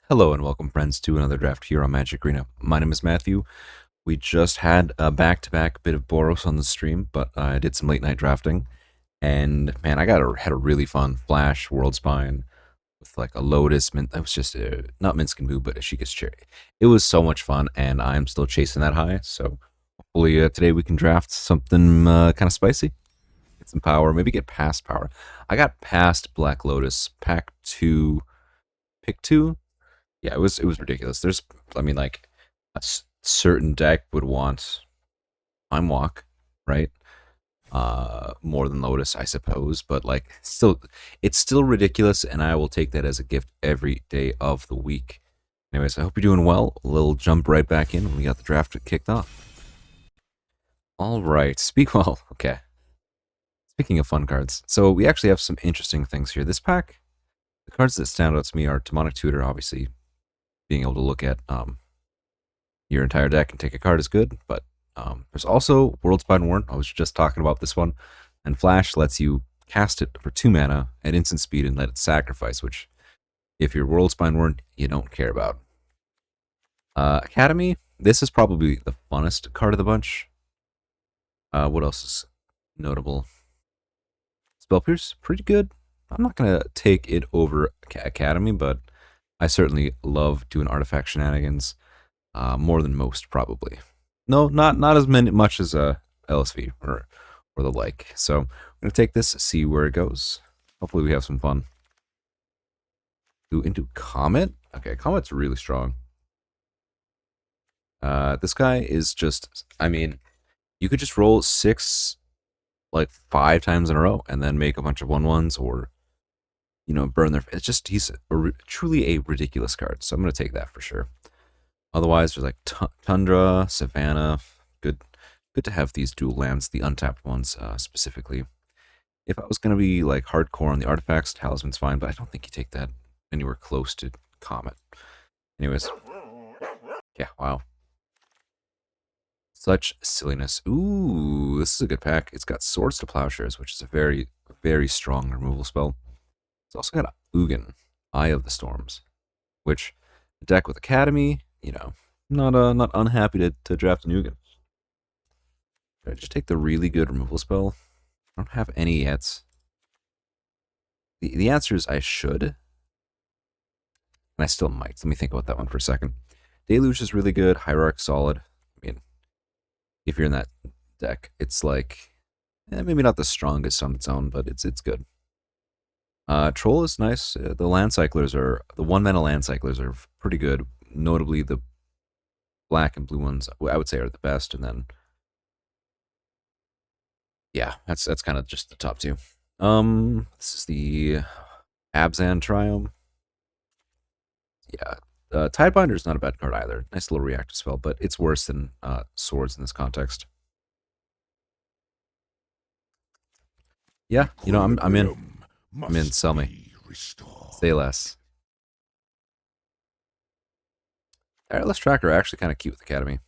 Hello and welcome, friends, to another draft here on Magic Arena. My name is Matthew. We just had a back-to-back bit of Boros on the stream, but I did some late-night drafting, and man, had a really fun Flash World Spine with like a Lotus. That was just not Minsc and Boo, but a Sheikah's Cherry. It was so much fun, and I'm still chasing that high. So hopefully today we can draft something kind of spicy, get some power, maybe get past power. I got past Black Lotus, pack 2, pick 2. Yeah, it was ridiculous. I mean, like certain deck would want Time Walk, right? More than Lotus, I suppose, but like still, it's still ridiculous, and I will take that as a gift every day of the week. Anyways, I hope you're doing well. We'll jump right back in when we got the draft kicked off. All right, okay. Speaking of fun cards, so we actually have some interesting things here. This pack, the cards that stand out to me are Demonic Tutor, obviously, being able to look at your entire deck and take a card is good, but there's also Worldspine Warrant. I was just talking about this one. And Flash lets you cast it for 2 mana at instant speed and let it sacrifice, which, if you're Worldspine Warrant, you don't care about. Academy, this is probably the funnest card of the bunch. What else is notable? Spell Pierce, pretty good. I'm not going to take it over Academy, but I certainly love doing artifact shenanigans. More than most, probably. No, not as much as LSV or the like. So I'm gonna take this, see where it goes. Hopefully we have some fun. Into Comet. Okay, Comet's really strong. This guy is just. I mean, you could just roll 6, like 5 times in a row, and then make a bunch of 1/1s, or burn their. It's just he's truly a ridiculous card. So I'm gonna take that for sure. Otherwise, there's like Tundra, Savannah. Good to have these dual lands, the untapped ones specifically. If I was going to be like hardcore on the artifacts, Talisman's fine, but I don't think you take that anywhere close to Comet. Anyways, yeah, wow. Such silliness. Ooh, this is a good pack. It's got Swords to Plowshares, which is a very, very strong removal spell. It's also got Ugin, Eye of the Storms, which a deck with Academy, not unhappy to draft an Ugin. Should I just take the really good removal spell? I don't have any yet. The answer is I should, and I still might. Let me think about that one for a second. Deluge is really good. Hierarch solid. I mean, if you're in that deck, it's like maybe not the strongest on its own, but it's good. Troll is nice. The land cyclers are the 1-mana land cyclers are pretty good. Notably, the black and blue ones I would say are the best, and then yeah, that's kind of just the top 2. This is the Abzan Triome. Yeah, Tidebinder is not a bad card either. Nice little reactive spell, but it's worse than Swords in this context. Yeah, I'm in. I'm in. Sell me. Say less. Tireless Tracker actually kind of cute with Academy.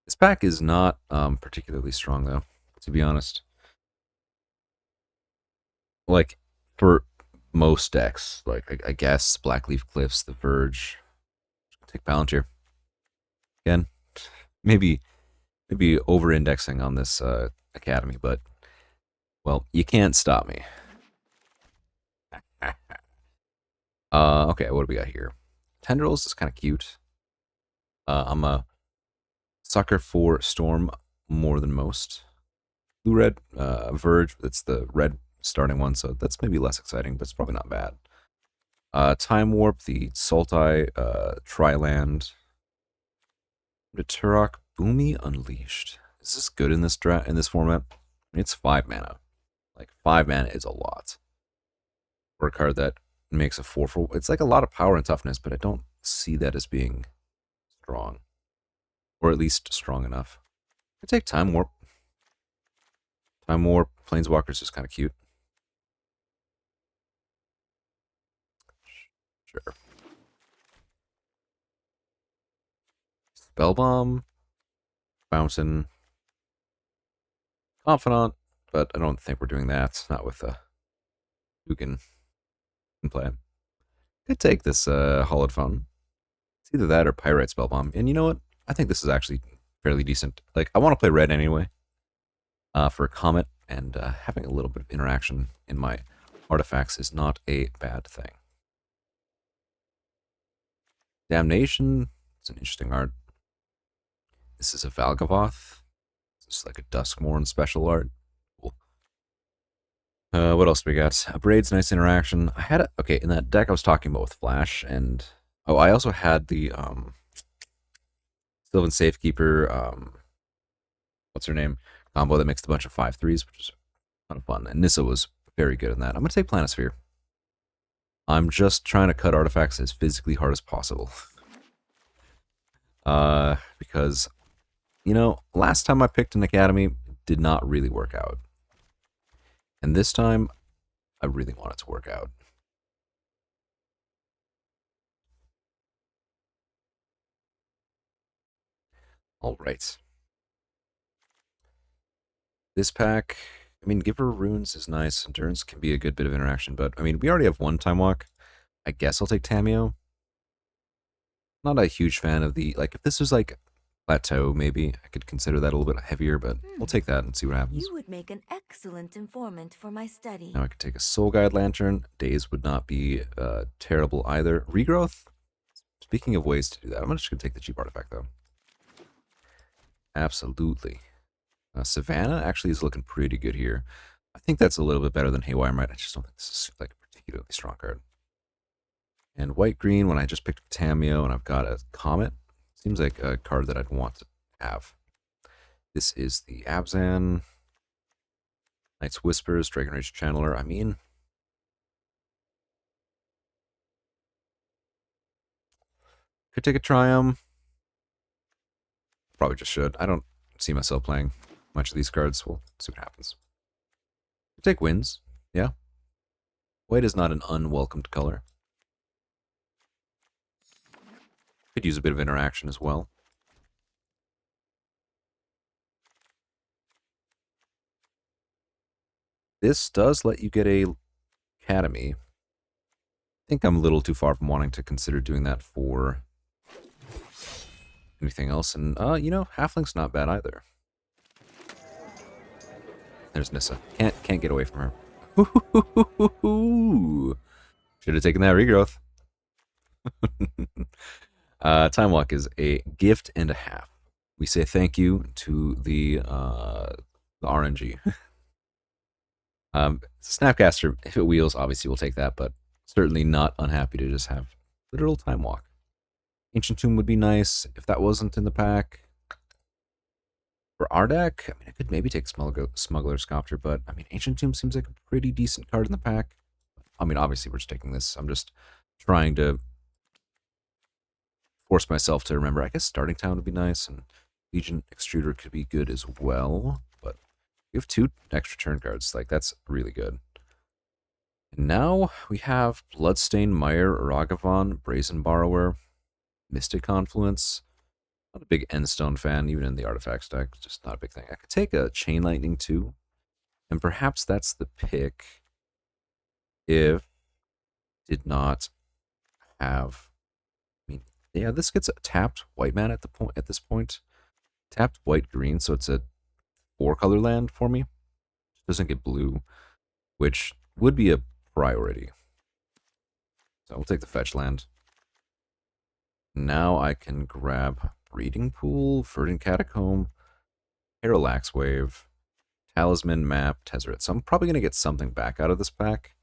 This pack is not particularly strong though, to be honest. Like for most decks, like I guess Blackleaf Cliffs, The Verge, take Palantir. Again, maybe over-indexing on this Academy, but well, you can't stop me. Okay, what do we got here? Tendrils is kind of cute. I'm a sucker for Storm more than most. Blue Red Verge, that's the red starting one, so that's maybe less exciting, but it's probably not bad. Time Warp, the Sultai Triland. The Turok Boomy Unleashed. Is this good in this format? I mean, it's 5 mana. Like 5 mana is a lot for a card that makes a 4/4. It's like a lot of power and toughness, but I don't see that as being strong, or at least strong enough. I take Time Warp. Time Warp Planeswalkers is kind of cute. Sure. Spellbomb, Bouncing, Confidant, but I don't think we're doing that. Not with Ugin in play. Could take this Hollowed Phone. It's either that or Pyrite Spellbomb. And you know what? I think this is actually fairly decent. Like, I want to play red anyway for a Comet, and having a little bit of interaction in my artifacts is not a bad thing. Damnation. It's an interesting art. This is a Valgavoth. This is like a Duskmourn special art. Cool. What else do we got? Braid's nice interaction. I had okay, in that deck I was talking about with Flash, and oh, I also had the Sylvan Safekeeper, what's her name? Combo that mixed a bunch of 5/3s, which is a ton of fun. And Nissa was very good in that. I'm gonna take Planisphere. I'm just trying to cut artifacts as physically hard as possible. Because, you know, last time I picked an Academy, it did not really work out. And this time, I really want it to work out. All right. This pack, I mean, Giver Runes is nice. Endurance can be a good bit of interaction, but, I mean, we already have one Time Walk. I guess I'll take Tamiyo. Not a huge fan of the, like, if this was, like, Plateau, maybe, I could consider that a little bit heavier, but we'll take that and see what happens. You would make an excellent informant for my study. Now I could take a Soul Guide Lantern. Days would not be terrible either. Regrowth? Speaking of ways to do that, I'm just going to take the cheap artifact, though. Absolutely. Savannah actually is looking pretty good here. I think that's a little bit better than Haywire Might. I just don't think this is like a particularly strong card. And white-green, when I just picked up Tamiyo and I've got a Comet, seems like a card that I'd want to have. This is the Abzan. Night's Whispers, Dragon Rage Channeler. I mean, could take a Triumph. Probably just should. I don't see myself playing much of these cards. We'll see what happens. Could take Winds. Yeah. White is not an unwelcomed color. Could use a bit of interaction as well. This does let you get a Academy. I think I'm a little too far from wanting to consider doing that for anything else. And, you know, Halfling's not bad either. There's Nissa. Can't get away from her. Should have taken that Regrowth. Time Walk is a gift and a half. We say thank you to the RNG. Snapcaster, if it wheels, obviously we'll take that, but certainly not unhappy to just have literal Time Walk. Ancient Tomb would be nice if that wasn't in the pack. For our deck, I mean, I could maybe take Smuggler Sculptor, but I mean, Ancient Tomb seems like a pretty decent card in the pack. I mean, obviously we're just taking this. I'm just trying to force myself to remember. I guess Starting Town would be nice, and Legion Extruder could be good as well. But we have 2 extra turn cards. Like, that's really good. And now we have Bloodstained Mire, Ragavan, Brazen Borrower, Mystic Confluence. Not a big Endstone fan, even in the Artifacts deck. Just not a big thing. I could take a Chain Lightning too, and perhaps that's the pick if did not have. I mean, yeah, this gets a tapped white mana at this point. Tapped white green, so it's a 4-color land for me. It doesn't get blue, which would be a priority. So we'll take the fetch land. Now I can grab Breeding Pool, Verdant Catacomb, Parallax Wave, Talisman, Map, Tezzeret. So I'm probably going to get something back out of this pack.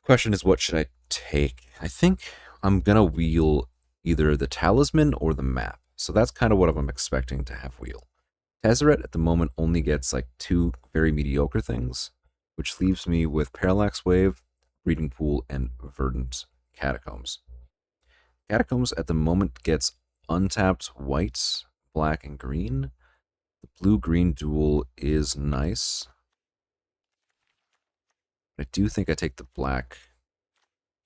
Question is, what should I take? I think I'm going to wheel either the Talisman or the Map. So that's kind of what I'm expecting to have wheel. Tezzeret at the moment only gets like 2 very mediocre things, which leaves me with Parallax Wave, Breeding Pool, and Verdant Catacombs. Catacombs at the moment gets untapped white, black, and green. The blue-green duel is nice. I do think I take the black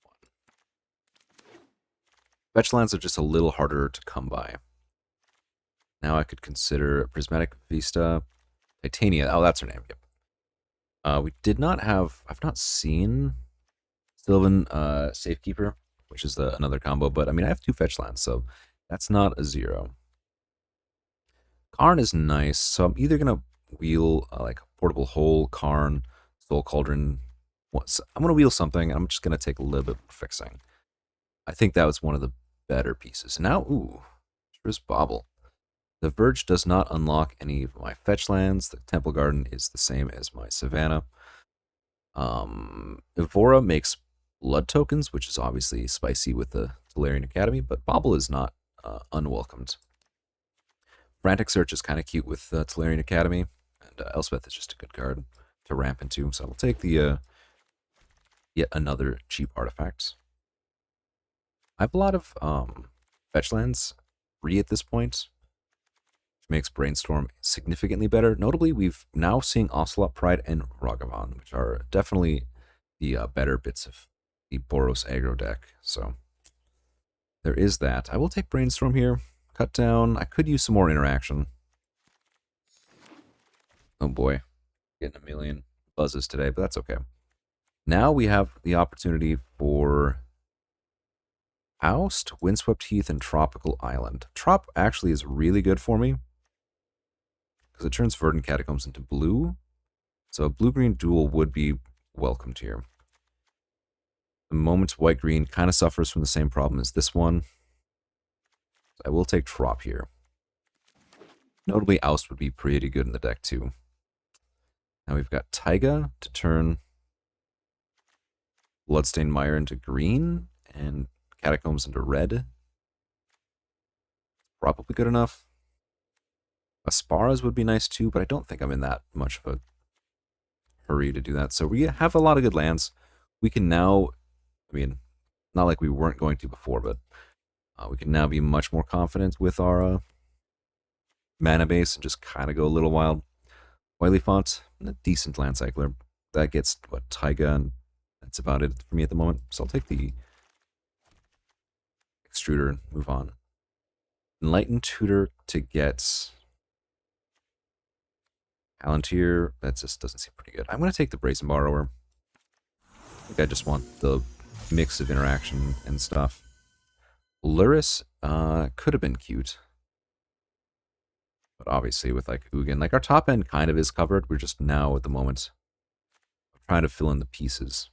one. Fetch lands are just a little harder to come by. Now I could consider Prismatic Vista, Titania. Oh, that's her name. Yep. We did not have. I've not seen Sylvan Safekeeper, which is another combo, but I mean, I have 2 fetch lands, so that's not a 0. Karn is nice, so I'm either going to wheel like Portable Hole, Karn, Soul Cauldron. I'm going to wheel something, and I'm just going to take a little bit more fixing. I think that was one of the better pieces. Now, ooh, here's Bobble. The Verge does not unlock any of my fetch lands. The Temple Garden is the same as my Savannah. Evora makes blood tokens, which is obviously spicy with the Tolarian Academy, but Bobble is not unwelcomed. Frantic Search is kind of cute with Tolarian Academy, and Elspeth is just a good card to ramp into, so we'll take the yet another cheap artifact. I have a lot of fetch lands free at this point, which makes Brainstorm significantly better. Notably, we've now seen Ocelot Pride and Ragavan, which are definitely the better bits of the Boros aggro deck, so there is that. I will take Brainstorm here. Cut down. I could use some more interaction. Oh boy. Getting a million buzzes today, but that's okay. Now we have the opportunity for Oust, Windswept Heath, and Tropical Island. Trop actually is really good for me because it turns Verdant Catacombs into blue. So a blue-green duel would be welcomed here. The moment white-green kind of suffers from the same problem as this one. I will take Trop here. Notably, Oust would be pretty good in the deck, too. Now we've got Taiga to turn Bloodstained Mire into green and Catacombs into red. Probably good enough. Asparas would be nice, too, but I don't think I'm in that much of a hurry to do that. So we have a lot of good lands. We can now, I mean, not like we weren't going to before, but we can now be much more confident with our mana base and just kind of go a little wild. Wily Font, a decent land cycler. That gets, what, Taiga, and that's about it for me at the moment. So I'll take the Extruder and move on. Enlightened Tutor to get Palantir. That just doesn't seem pretty good. I'm going to take the Brazen Borrower. I think I just want the mix of interaction and stuff. Luris could have been cute. But obviously with like Ugin, like our top end kind of is covered. We're just now at the moment trying to fill in the pieces.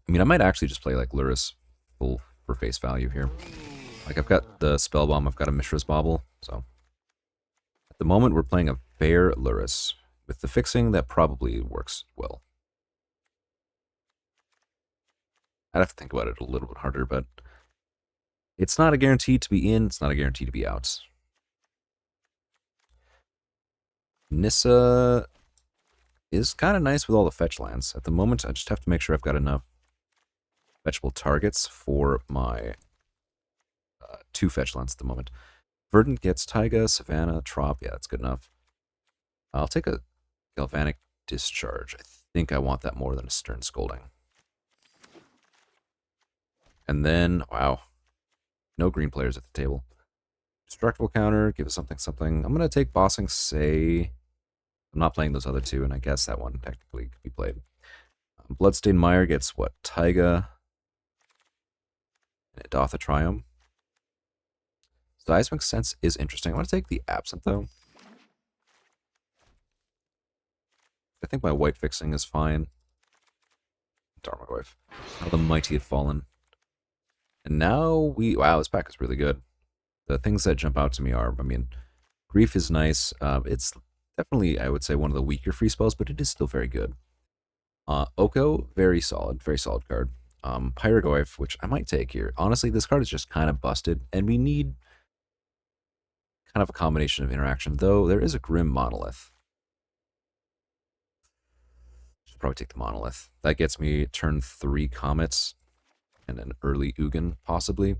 I mean, I might actually just play like Luris full for face value here. Like I've got the Spell Bomb, I've got a Mishra's Bauble. So at the moment we're playing a fair Luris. With the fixing, that probably works well. I'd have to think about it a little bit harder, but it's not a guarantee to be in, it's not a guarantee to be out. Nissa is kind of nice with all the fetch lands. At the moment, I just have to make sure I've got enough fetchable targets for my 2 fetch lands at the moment. Verdant gets Taiga, Savannah, Trop. Yeah, that's good enough. I'll take a Galvanic Discharge. I think I want that more than a Stern Scolding. And then, wow, no green players at the table. Destructible counter, give us something, something. I'm going to take Bossing Say. I'm not playing those other 2, and I guess that one technically could be played. Bloodstained Mire gets what? Taiga and Adotha Triumph. Seismic Sense is interesting. I want to take the Absent, though. I think my white fixing is fine. Darmaglyph. How the mighty have fallen. And now wow, this pack is really good. The things that jump out to me are, I mean, Grief is nice. It's definitely, I would say, one of the weaker free spells, but it is still very good. Oko, very solid card. Pyrogoyf, which I might take here. Honestly, this card is just kind of busted, and we need kind of a combination of interaction, though there is a Grim Monolith. Should probably take the Monolith. That gets me turn 3 Comets and an early Ugin, possibly.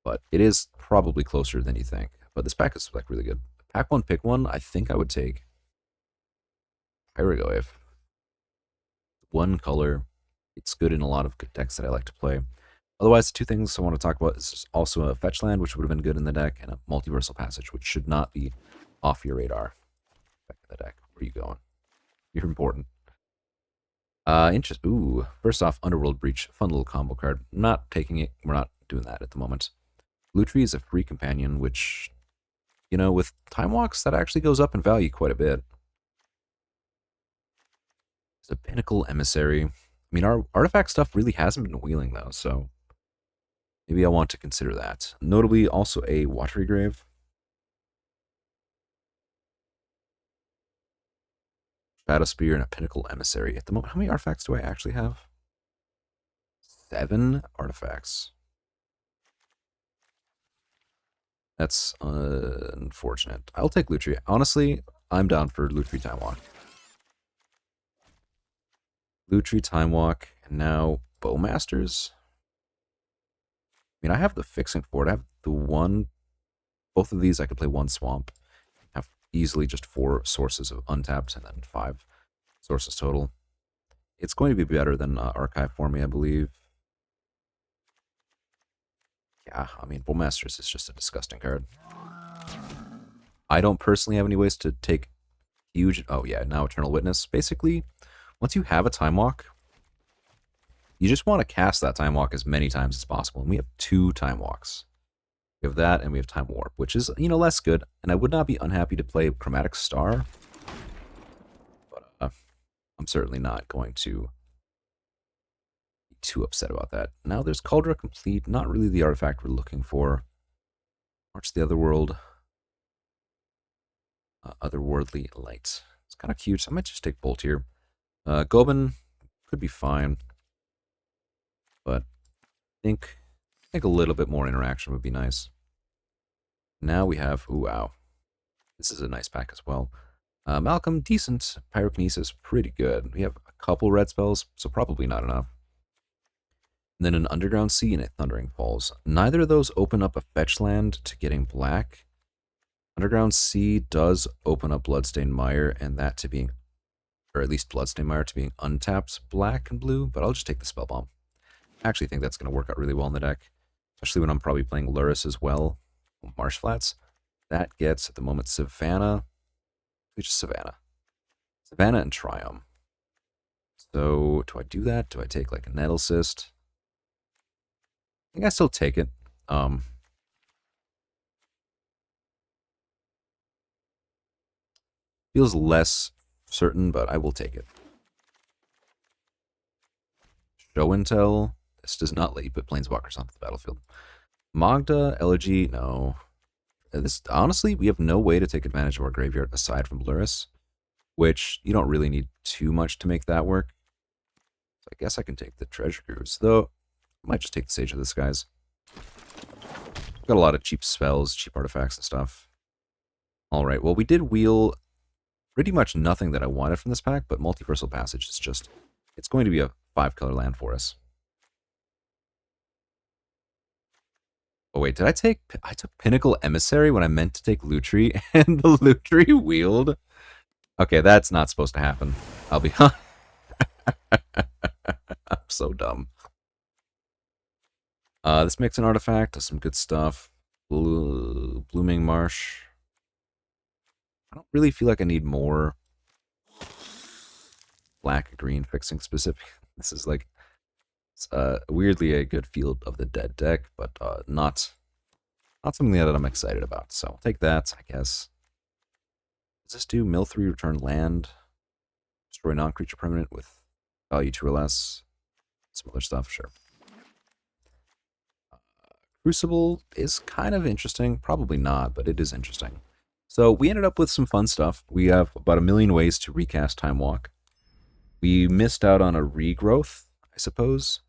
But it is probably closer than you think. But this pack is like really good. Pack 1, pick 1, I think I would take Pyrogoyf. 1 color. It's good in a lot of good decks that I like to play. Otherwise, the 2 things I want to talk about is also a fetch land, which would have been good in the deck, and a Multiversal Passage, which should not be off your radar. Back in the deck. Where are you going? You're important. Ooh, first off, Underworld Breach, fun little combo card. Not taking it. We're not doing that at the moment. Lutri is a free companion, which, you know, with Time Walks, that actually goes up in value quite a bit. It's a Pinnacle Emissary. I mean, our artifact stuff really hasn't been wheeling, though, so maybe I want to consider that. Notably, also a Watery Grave. Shadow Spear and a Pinnacle Emissary. At the moment, how many artifacts do I actually have? 7 artifacts. That's unfortunate. I'll take Lutri. Honestly, I'm down for Lutri Time Walk. Lutri Time Walk, and now Bowmasters. I mean, I have the fixing for it. I have the one. Both of these, I could play one swamp. Have easily just 4 sources of untapped, and then 5 sources total. It's going to be better than Archive for me, I believe. Yeah, I mean, Bowmasters is just a disgusting card. I don't personally have any ways to take huge... Oh, yeah, now Eternal Witness. Basically, once you have a Time Walk, you just want to cast that Time Walk as many times as possible. And we have 2 Time Walks. We have that, and we have Time Warp, which is, you know, less good. And I would not be unhappy to play Chromatic Star. But I'm certainly not going to be too upset about that. Now there's Cauldron Complete. Not really the artifact we're looking for. March the Otherworld. Otherworldly Light. It's kind of cute, so I might just take Bolt here. Gobin could be fine. But I think a little bit more interaction would be nice. Now we have, ooh, wow. This is a nice pack as well. Malcolm, decent. Pyrokinesis, pretty good. We have a couple red spells, so probably not enough. And then an Underground Sea and a Thundering Falls. Neither of those open up a fetch land to getting black. Underground Sea does open up Bloodstained Mire, and that to being, or at least Bloodstained Mire to being untapped black and blue, but I'll just take the Spell Bomb. I actually think that's going to work out really well in the deck, especially when I'm probably playing Lurrus as well. Marsh Flats. That gets, at the moment, Savannah. Which is Savannah. Savannah and Triumph. So, do I do that? Do I take, like, a Nettle Cyst? I think I still take it. Feels less certain, but I will take it. Show and Tell. This does not let you put Planeswalkers onto the battlefield. Magda, Elegy, no. This, honestly, we have no way to take advantage of our graveyard aside from Lurrus, which you don't really need too much to make that work. So I guess I can take the Treasure Cruise, though I might just take the Sage of the Skies. Got a lot of cheap spells, cheap artifacts and stuff. Alright, well, we did wheel pretty much nothing that I wanted from this pack, but Multiversal Passage is just, it's going to be a 5-color land for us. Oh wait, I took Pinnacle Emissary when I meant to take Lutri, and the Lutri wheeled? Okay, that's not supposed to happen. I'll be I'm so dumb. This makes an artifact, does some good stuff. Blooming Marsh. I don't really feel like I need more black-green fixing specific. This is like weirdly a good Field of the Dead deck, but not something that I'm excited about. So I'll take that, I guess. Does this do mill 3, return land, destroy non-creature permanent with value 2 or less? Some other stuff, sure. Crucible is kind of interesting. Probably not, but it is interesting. So we ended up with some fun stuff. We have about 1 million ways to recast Time Walk. We missed out on a regrowth, I suppose.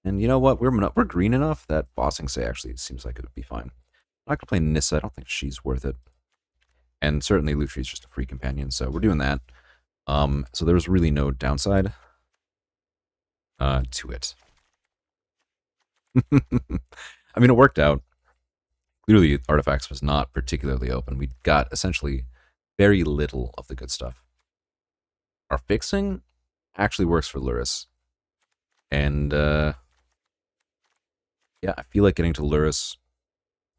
And you know what? We're green enough that Bossing Say actually seems like it would be fine. I'm not going to play Nissa. I don't think she's worth it. And certainly Lutri is just a free companion, so we're doing that. So there was really no downside to it. I mean, it worked out. Clearly, Artifacts was not particularly open. We got essentially very little of the good stuff. Our fixing actually works for Lurrus. And, yeah, I feel like getting to Lurrus,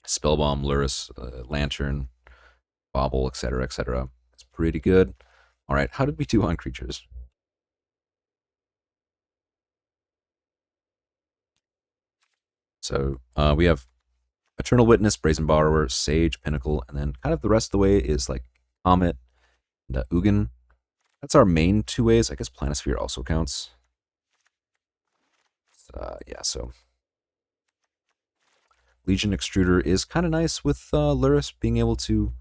Spellbomb, Lurrus, Lantern, Bobble, etc., etc. It's pretty good. All right, how did we do on creatures? So we have Eternal Witness, Brazen Borrower, Sage, Pinnacle, and then kind of the rest of the way is like Comet and Ugin. That's our main two ways. I guess Planisphere also counts. Yeah, so Legion Extruder is kind of nice with Lurrus being able to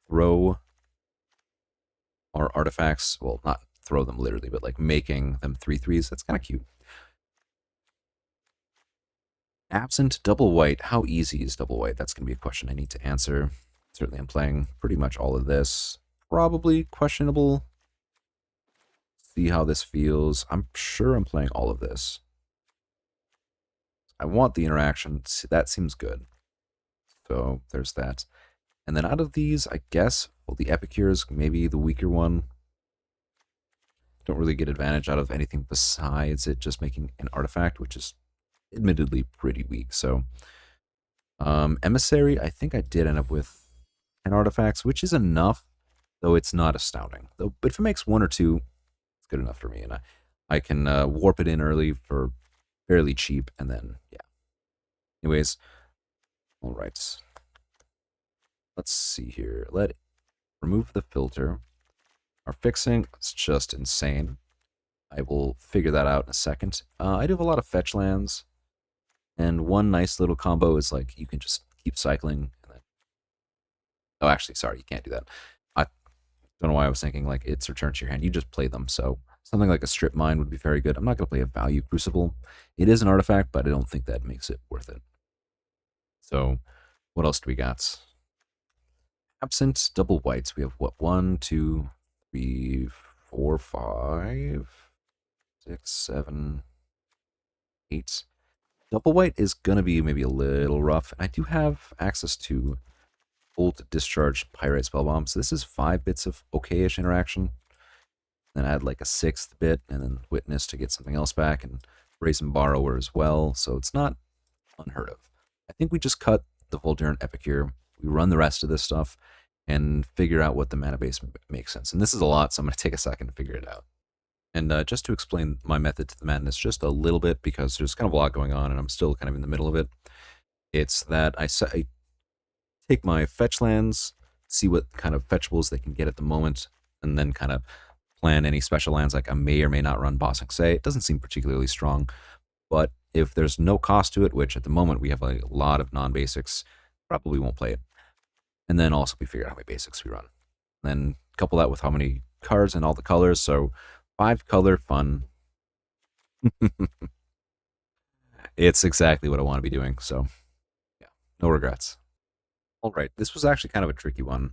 throw our artifacts. Well, not throw them literally, but like making them 3/3s. That's kind of cute. Absent double white. How easy is double white? That's going to be a question I need to answer. Certainly, I'm playing pretty much all of this. Probably questionable. See how this feels. I'm sure I'm playing all of this. I want the interaction. That seems good. So there's that. And then out of these, I guess, well, the Epicure is maybe the weaker one. Don't really get advantage out of anything besides it just making an artifact, which is admittedly pretty weak. So Emissary, I think I did end up with 10 artifacts, which is enough, though it's not astounding. Though, but if it makes one or two, it's good enough for me. And I can warp it in early for fairly cheap, and then, yeah. Anyways, all right. Let's see here. Remove the filter. Our fixing is just insane. I will figure that out in a second. I do have a lot of fetch lands, and one nice little combo is like you can just keep cycling. And then... Oh, actually, sorry, you can't do that. I don't know why I was thinking like it's return to your hand. You just play them. So something like a Strip Mine would be very good. I'm not going to play a Value Crucible. It is an artifact, but I don't think that makes it worth it. So what else do we got? Absent double whites. We have what? 1, 2, 3, 4, 5, 6, 7, 8. Double white is going to be maybe a little rough. I do have access to Bolt, Discharge, Pyrite, Spellbomb. So this is 5 bits of okay-ish interaction. Then add like a 6th bit, and then Witness to get something else back, and Brazen Borrower as well. So it's not unheard of. I think we just cut the Voldaren Epicure. We run the rest of this stuff and figure out what the mana base makes sense. And this is a lot, so I'm going to take a second to figure it out. And just to explain my method to the madness just a little bit, because there's kind of a lot going on and I'm still kind of in the middle of it, it's that I take my fetch lands, see what kind of fetchables they can get at the moment, and then kind of plan any special lands. Like I may or may not run Bossing Say. It doesn't seem particularly strong, but if there's no cost to it, which at the moment we have a lot of non-basics, probably won't play it. And then also we figure out how many basics we run. Then couple that with how many cards and all the colors. So 5 color fun. It's exactly what I want to be doing. So yeah, no regrets. All right, this was actually kind of a tricky one.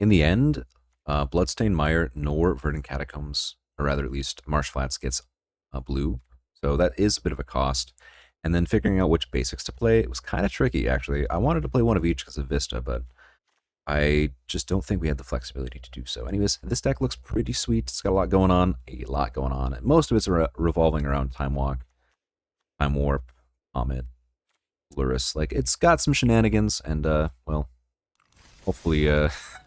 In the end, Bloodstained Mire nor Verdant Catacombs, or rather at least Marsh Flats gets blue. So that is a bit of a cost. And then figuring out which basics to play, it was kind of tricky, actually. I wanted to play one of each because of Vista, but I just don't think we had the flexibility to do so. Anyways, this deck looks pretty sweet. It's got a lot going on. And most of it's revolving around Time Walk, Time Warp, Comet, Lurrus. Like, it's got some shenanigans, and, well, hopefully,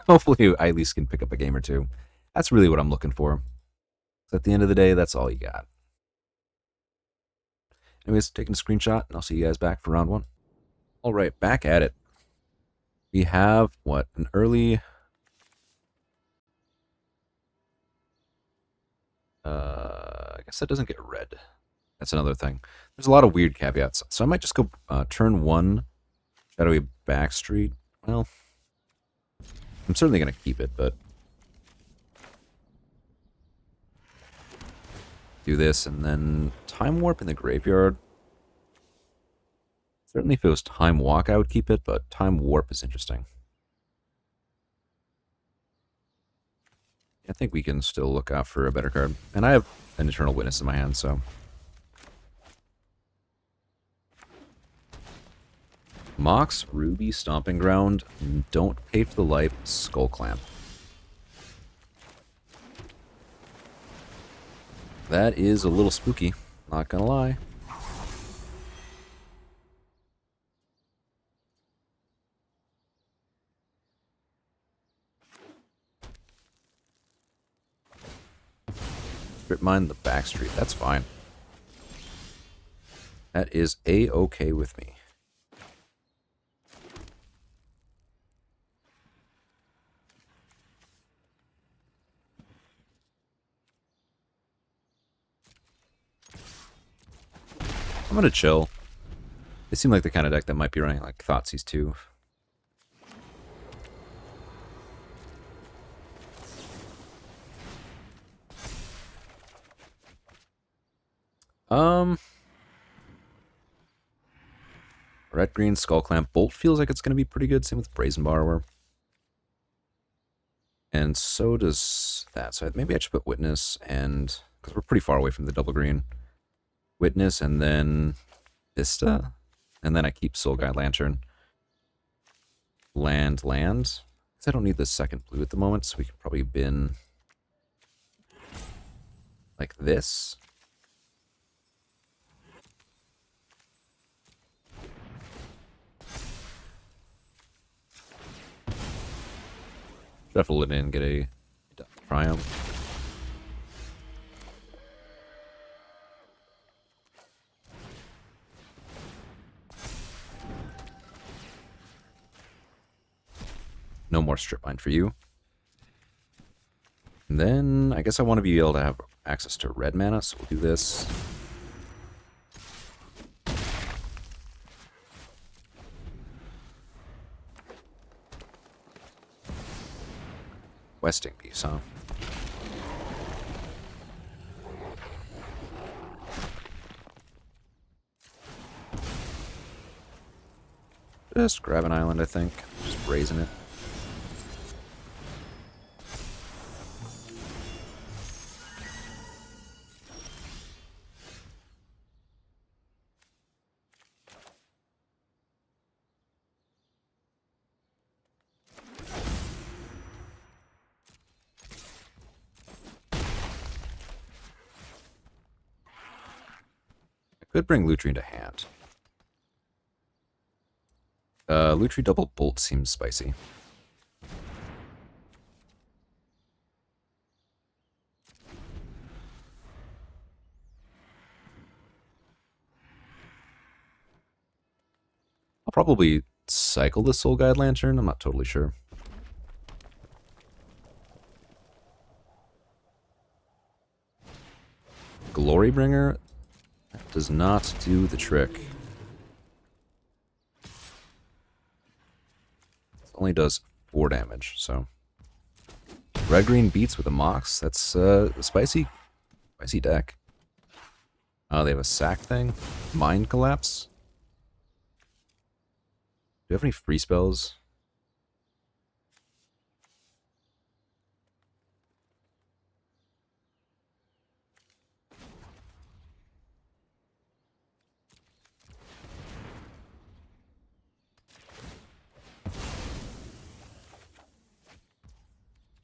hopefully I at least can pick up a game or two. That's really what I'm looking for. So at the end of the day, that's all you got. Anyways, taking a screenshot, and I'll see you guys back for round 1. All right, back at it. We have, what, an early... I guess that doesn't get red. That's another thing. There's a lot of weird caveats. So I might just go turn 1, Shadowy Backstreet. Well, I'm certainly going to keep it, but... do this, and then Time Warp in the graveyard. Certainly if it was Time Walk, I would keep it, but Time Warp is interesting. I think we can still look out for a better card. And I have an Eternal Witness in my hand, so... Mox, Ruby, Stomping Ground, Don't Pay for the Life, Skull Clamp. That is a little spooky, not gonna lie. Strip Mine the Backstreet, that's fine. That is A-okay with me. I'm gonna chill. They seem like the kind of deck that might be running like Thoughtseize too. Red Green Skull Clamp Bolt feels like it's gonna be pretty good. Same with Brazen Borrower. And so does that. So maybe I should put Witness, and because we're pretty far away from the double green. Witness, and then Vista, and then I keep Soul Guide Lantern. Land. Because I don't need the second blue at the moment, so we can probably bin like this. Shuffle it in, get a Triumph. No more Strip Mine for you. And then I guess I want to be able to have access to red mana, so we'll do this. Questing Beast, huh? Just grab an island, I think. Just brazen it. Could bring Lutri into hand. Lutri double bolt seems spicy. I'll probably cycle the Soul Guide Lantern. I'm not totally sure. Glorybringer does not do the trick. It only does 4 damage, so. Red-green beats with a Mox. That's a spicy deck. Oh, they have a sack thing. Mind Collapse. Do you have any free spells?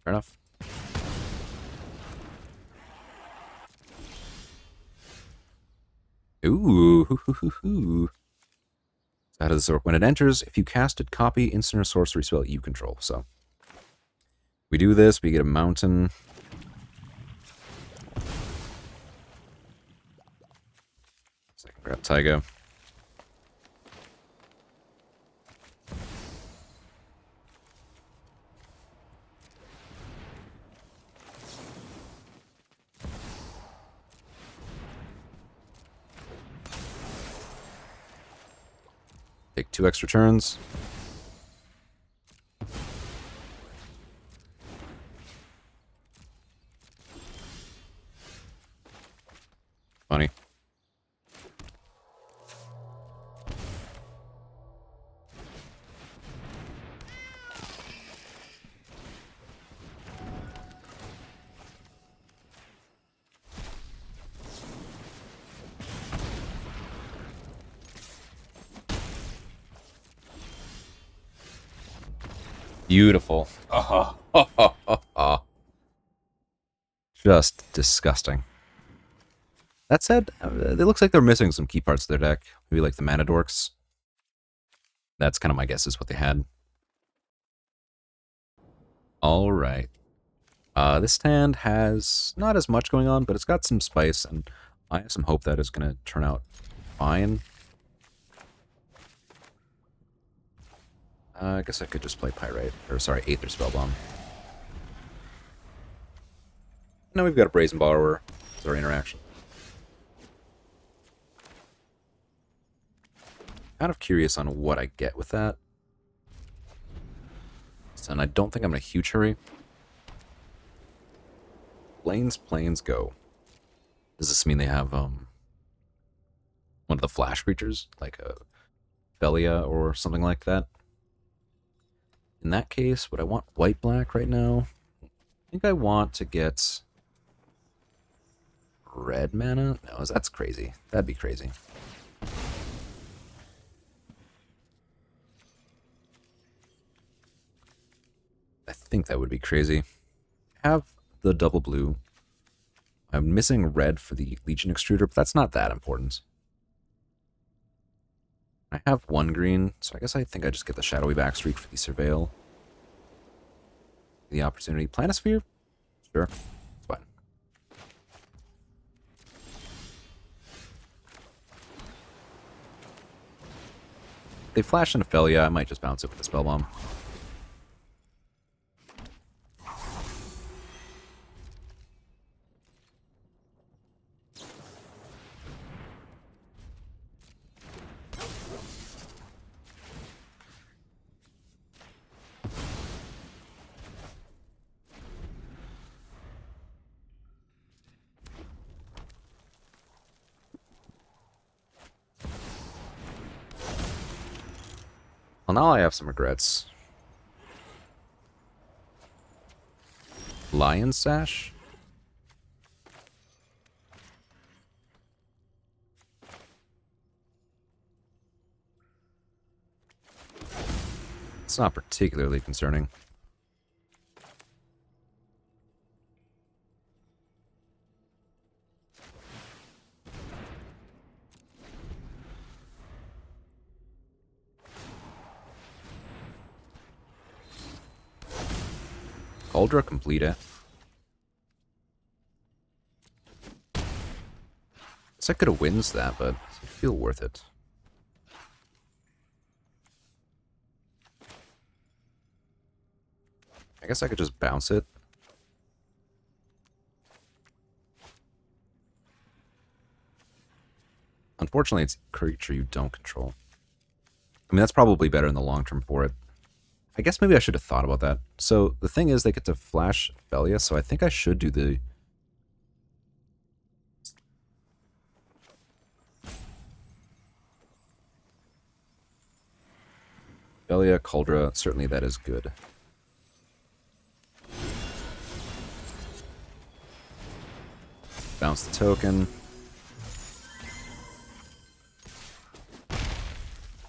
Fair enough. Ooh, hoo. So how does this work? When it enters, if you cast it, copy instant or sorcery spell you control. So we do this, we get a mountain. So I can grab Taiga. Take 2 extra turns. Funny. Beautiful. Just disgusting. That said, it looks like they're missing some key parts of their deck. Maybe like the Mana Dorks. That's kind of my guess is what they had. Alright. This stand has not as much going on, but it's got some spice, and I have some hope that it's going to turn out fine. I guess I could just play Pyrite. Or, sorry, Aether Spellbomb. Now we've got a Brazen Borrower as our interaction. Kind of curious on what I get with that. And I don't think I'm in a huge hurry. Planes, go. Does this mean they have one of the flash creatures, like a Felia or something like that? In that case, would I want white-black right now? I think I want to get red mana? No, that's crazy. That'd be crazy. I think that would be crazy. Have the double blue. I'm missing red for the Legion Extruder, but that's not that important. I have one green, so I guess I think I just get the Shadowy Backstreak for the Surveil. The opportunity. Planisphere? Sure. It's fine. If they flash into Felia, I might just bounce it with the Spellbomb. Well, now I have some regrets. Lion Sash? It's not particularly concerning. Cauldra complete it. Guess I could have wins that, but I feel worth it. I guess I could just bounce it. Unfortunately, it's a creature you don't control. I mean, that's probably better in the long term for it. I guess maybe I should have thought about that. So the thing is, they get to flash Felia, so I think I should do the... Felia, Cauldra, certainly that is good. Bounce the token.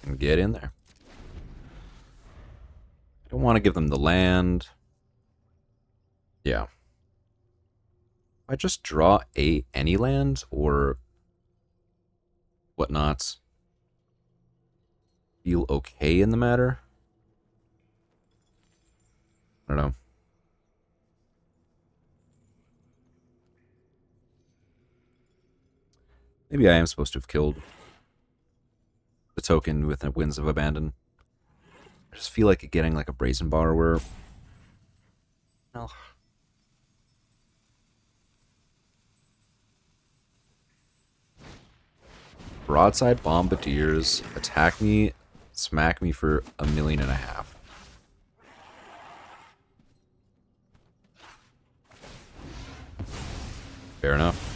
And get in there. I don't want to give them the land. Yeah. I just draw any land or whatnot. Feel okay in the matter. I don't know. Maybe I am supposed to have killed the token with the Winds of Abandon. I just feel like getting like a Brazen Borrower. Well, Broadside Bombardiers attack me, smack me for 1.5 million. Fair enough.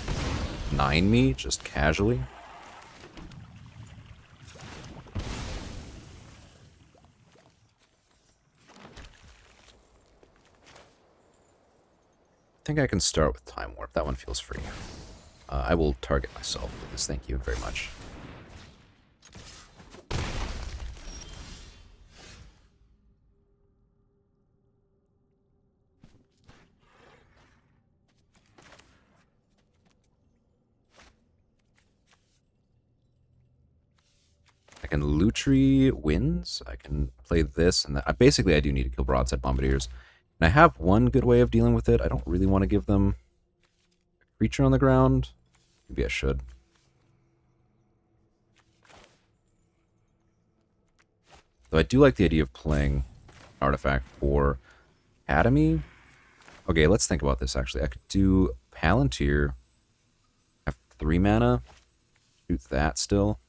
9 me, just casually. I think I can start with Time Warp. That one feels free. I will target myself with this. Thank you very much. I can Lutri Winds. I can play this and that. Basically, I do need to kill Broadside Bombardiers. And I have one good way of dealing with it. I don't really want to give them a creature on the ground. Maybe I should. So I do like the idea of playing artifact for Academy. Okay, let's think about this actually. I could do Palantir, have 3 mana, shoot that still.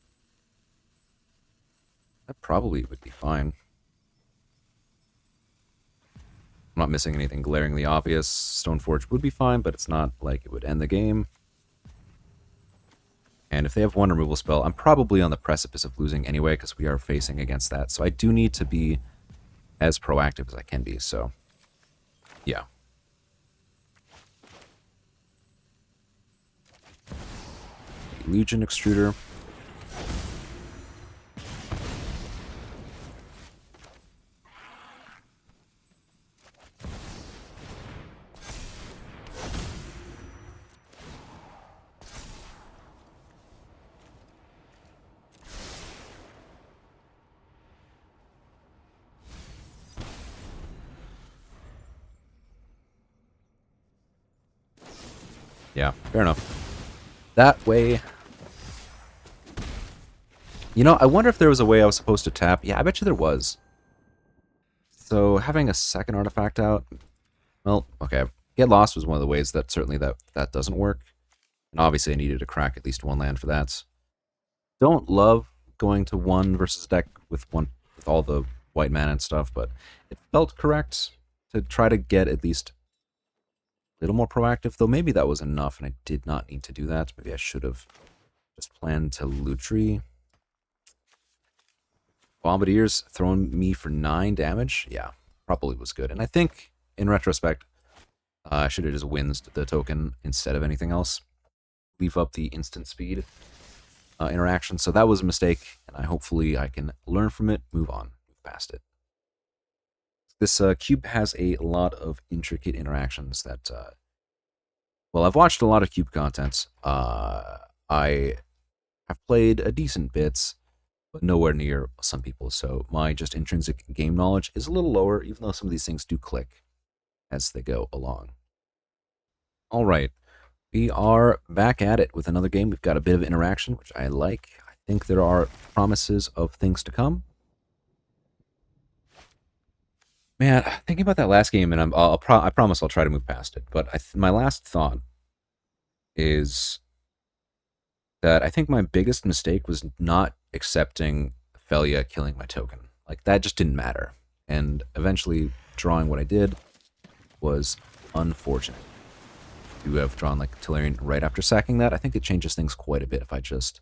That probably would be fine. I'm not missing anything glaringly obvious. Stoneforge would be fine, but it's not like it would end the game. And if they have one removal spell, I'm probably on the precipice of losing anyway because we are facing against that. So I do need to be as proactive as I can be. So, yeah. Legion Extruder. Yeah, fair enough. That way... You know, I wonder if there was a way I was supposed to tap. Yeah, I bet you there was. So having a second artifact out... Well, okay. Get Lost was one of the ways that certainly that doesn't work. And obviously I needed to crack at least one land for that. Don't love going to one versus deck with all the white mana and stuff, but it felt correct to try to get at least a little more proactive, though maybe that was enough and I did not need to do that. Maybe I should have just planned to Lutri. Bombardier's throwing me for 9 damage. Yeah, probably was good. And I think, in retrospect, I should have just wins the token instead of anything else. Leave up the instant speed interaction. So that was a mistake, and hopefully I can learn from it, move on, move past it. This cube has a lot of intricate interactions that, well, I've watched a lot of cube content. I have played a decent bits, but nowhere near some people. So my just intrinsic game knowledge is a little lower, even though some of these things do click as they go along. All right, we are back at it with another game. We've got a bit of interaction, which I like. I think there are promises of things to come. Man, thinking about that last game, and I promise I'll try to move past it. But my last thought is that I think my biggest mistake was not accepting Felia killing my token. Like, that just didn't matter. And eventually, drawing what I did was unfortunate. To have drawn, like, Tolarian right after sacking that, I think it changes things quite a bit if I just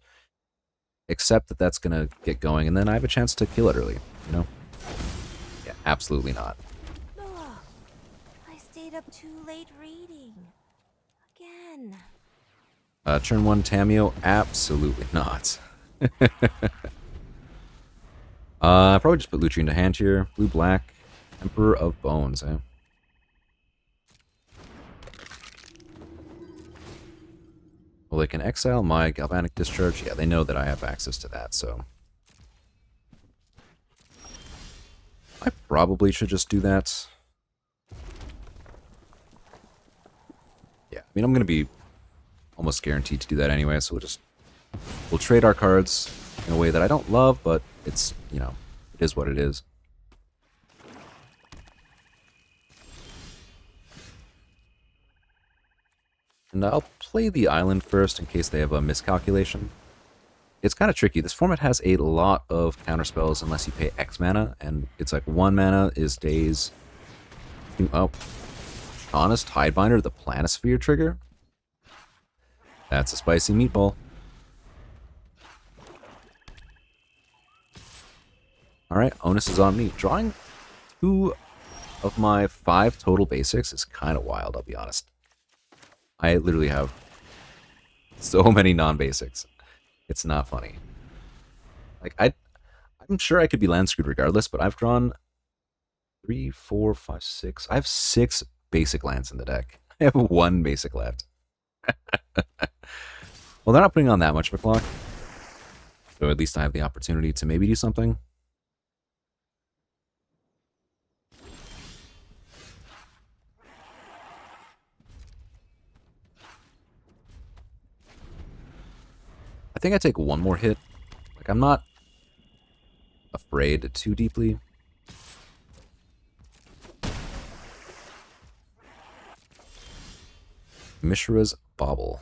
accept that that's going to get going, and then I have a chance to kill it early, you know? Yeah, absolutely not. Ugh, I stayed up too late reading. Again. Turn 1 Tamio, absolutely not. Probably just put Lutri into hand here. Blue-black, Emperor of Bones, eh? Well, they can exile my Galvanic Discharge. Yeah, they know that I have access to that, so... I probably should just do that. Yeah, I mean, I'm going to be almost guaranteed to do that anyway, so we'll trade our cards in a way that I don't love, but it's, you know, it is what it is. And I'll play the island first in case they have a miscalculation. It's kind of tricky. This format has a lot of counterspells unless you pay X mana, and it's like 1 mana is days. Oh, Honest Hidebinder, the Planisphere trigger. That's a spicy meatball. Alright, onus is on me. Drawing 2 of my 5 total basics is kind of wild, I'll be honest. I literally have so many non-basics. It's not funny. Like, I'm sure I could be land screwed regardless, but I've drawn 3, 4, 5, 6. I have 6 basic lands in the deck. I have 1 basic left. Well, they're not putting on that much of a clock. So at least I have the opportunity to maybe do something. I think I take 1 more hit. Like, I'm not afraid too deeply. Mishra's Bauble.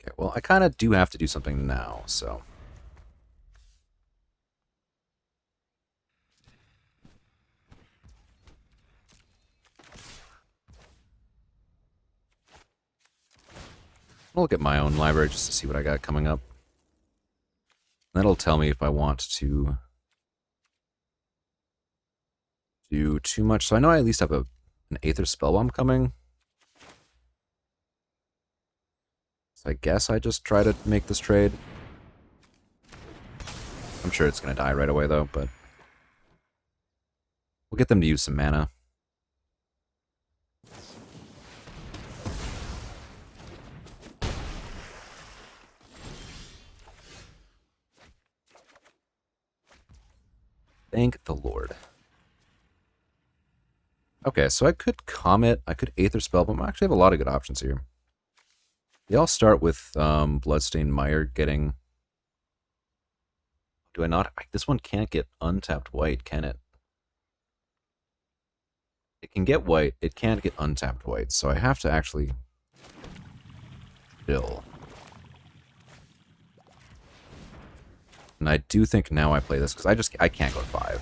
Okay, well, I kind of do have to do something now, so... I'll look at my own library just to see what I got coming up. That'll tell me if I want to do too much. So I know I at least have an Aether Spellbomb coming. So I guess I just try to make this trade. I'm sure it's going to die right away, though, but... We'll get them to use some mana. Thank the Lord. Okay, so I could Comet, I could Aether Spellbomb. I actually have a lot of good options here. They all start with Bloodstained Mire getting... Do I not? This one can't get untapped white, can it? It can get white, it can't get untapped white, so I have to actually chill. And I do think now I play this, because I can't go to 5.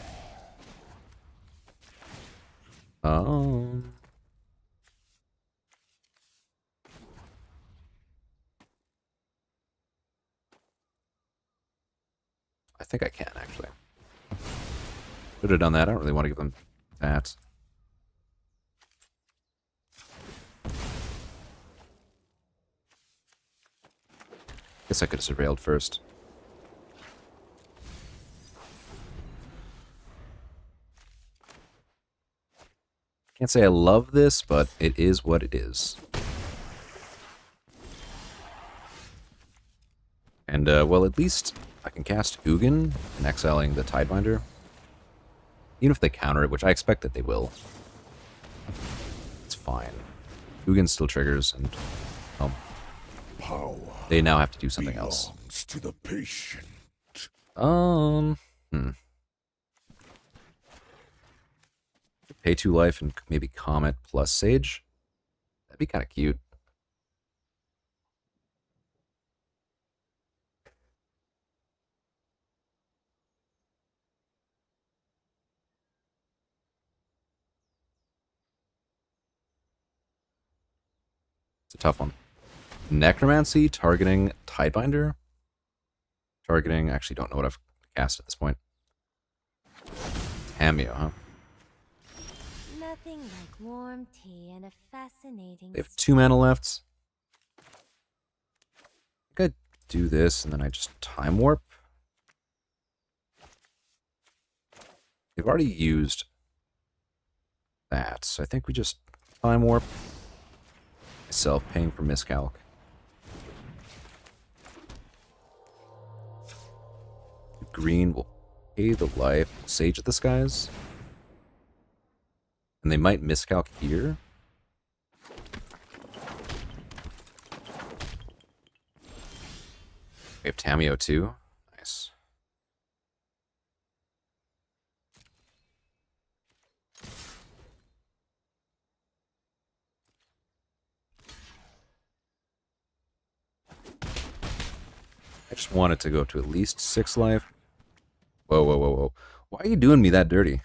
I think I can, actually. Should have done that. I don't really want to give them that. Guess I could have surveilled first. Can't say I love this, but it is what it is. And, well, at least I can cast Ugin and exiling the Tidebinder. Even if they counter it, which I expect that they will. It's fine. Ugin still triggers, and, Power they now have to do something else. belongs to the patient. Pay 2 life and maybe Comet plus Sage. That'd be kind of cute. It's a tough one. Necromancy targeting Tidebinder. Targeting, actually don't know what I've cast at this point. Tamio, huh? Nothing like warm tea and a fascinating. They have 2 mana left. I think I do this and then I just Time Warp. They've already used that, so I think we just Time Warp. Myself paying for miscalc. Green will pay the life, Sage of the Skies. And they might miscalc here. We have Tamio too. Nice. I just want it to go to at least 6 life. Whoa, whoa, whoa, whoa. Why are you doing me that dirty?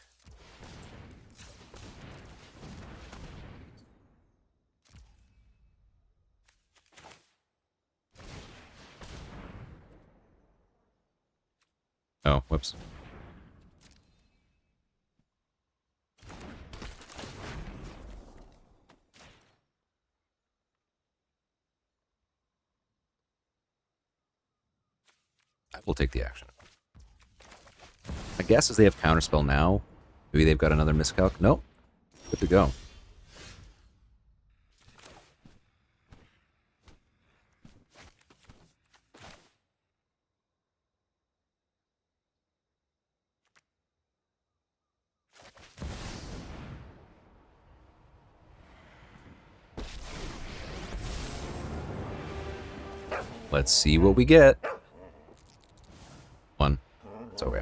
Oh, whoops. I will take the action. My guess is they have Counterspell now. Maybe they've got another miscalc. Nope. Good to go. Let's see what we get. 1. It's okay.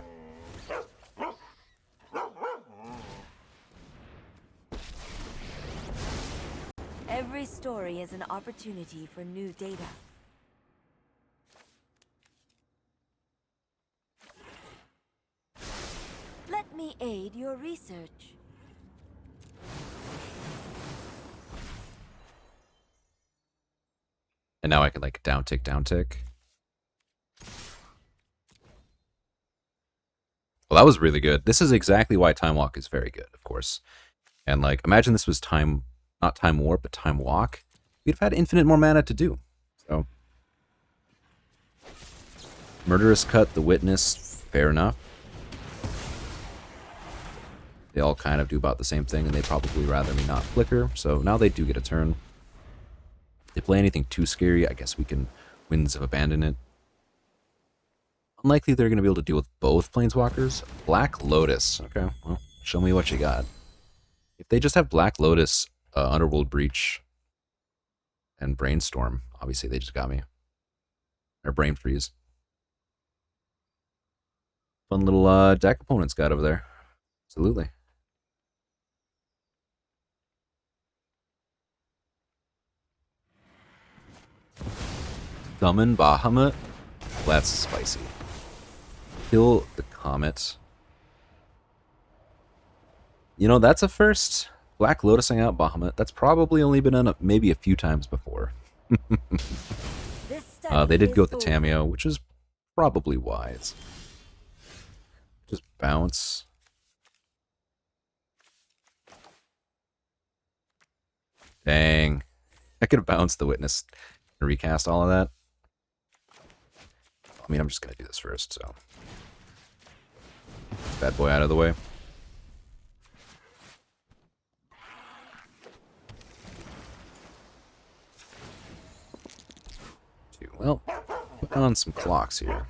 Every story is an opportunity for new data. Let me aid your research. And now I can like down tick, down tick. Well, that was really good. This is exactly why Time Walk is very good, of course. And like, imagine this was Time, not Time Warp, but Time Walk. We'd have had infinite more mana to do. So, Murderous Cut, The Witness, fair enough. They all kind of do about the same thing, and they'd probably rather me not flicker. So now they do get a turn. If they play anything too scary, I guess we can Winds of Abandon it. Unlikely they're going to be able to deal with both Planeswalkers. Black Lotus. Okay, well, show me what you got. If they just have Black Lotus, Underworld Breach, and Brainstorm, obviously they just got me. Or Brain Freeze. Fun little deck opponents got over there. Absolutely. Summon Bahamut? That's spicy. Kill the Comet. You know, that's a first. Black Lotusing out Bahamut. That's probably only been done maybe a few times before. They did go with the Tamiyo, which is probably wise. Just bounce. Dang. I could have bounced the Witness and recast all of that. I mean, I'm just going to do this first, so. Bad boy out of the way. Well, put on some clocks here.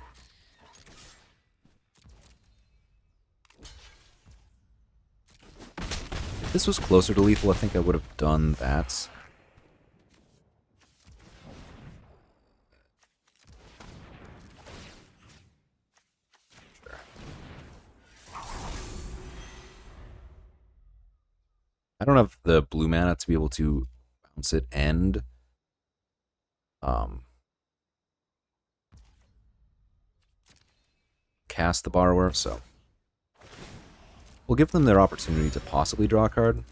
If this was closer to lethal, I think I would have done that. Sure. I don't have the blue mana to be able to bounce it and cast the Borrower, so we'll give them their opportunity to possibly draw a card.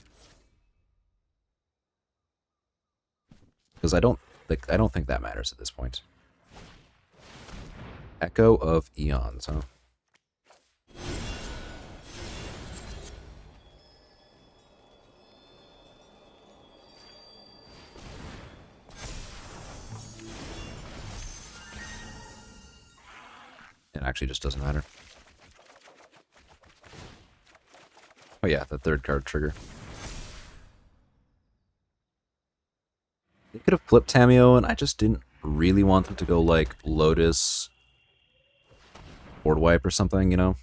Because I don't think that matters at this point. Echo of Eons, huh? It actually just doesn't matter. Oh yeah, the third card trigger. They could have flipped Tamiyo, and I just didn't really want them to go like Lotus, board wipe or something, you know?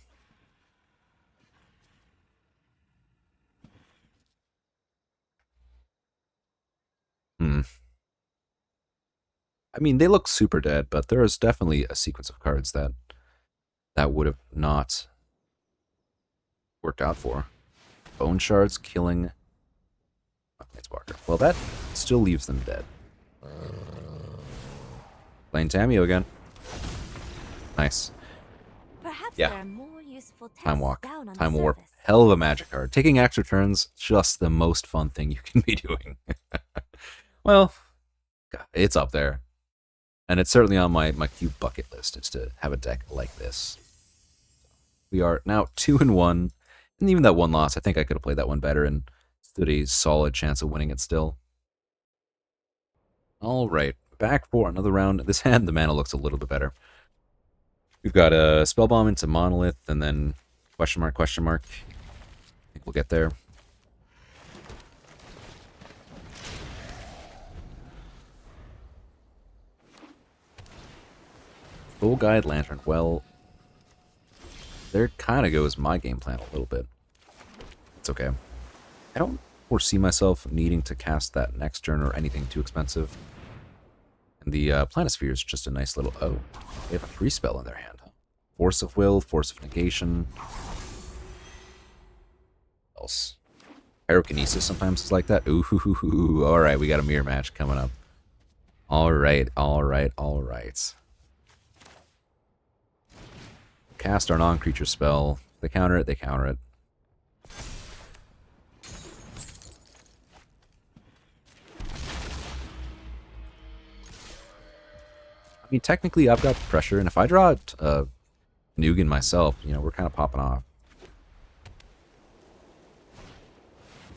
I mean, they look super dead, but there is definitely a sequence of cards that would have not worked out for. Bone Shards killing Planeswalker. Well, that still leaves them dead. Playing Tamiyo again. Nice. Perhaps Yeah. there are more useful Time Walk. down on Time the Warp. surface. Hell of a Magic card. Taking extra turns, just the most fun thing you can be doing. Well, God, it's up there. And it's certainly on my cube bucket list, is to have a deck like this. We are now 2-1. And even that one loss, I think I could have played that one better and stood a solid chance of winning it still. Alright, back for another round. This hand, the mana looks a little bit better. We've got a Spellbomb into Monolith, and then question mark, question mark. I think we'll get there. Full Guide Lantern. Well, there kind of goes my game plan a little bit. It's okay. I don't foresee myself needing to cast that next turn or anything too expensive. And The Planisphere is just a nice little... Oh, they have a free spell in their hand. Force of Will, Force of Negation. What else? Pyrokinesis sometimes is like that. Ooh, alright, we got a mirror match coming up. Alright. Cast our non-creature spell. If they counter it, they counter it. I mean, technically, I've got pressure, and if I draw Nugan myself, you know, we're kind of popping off.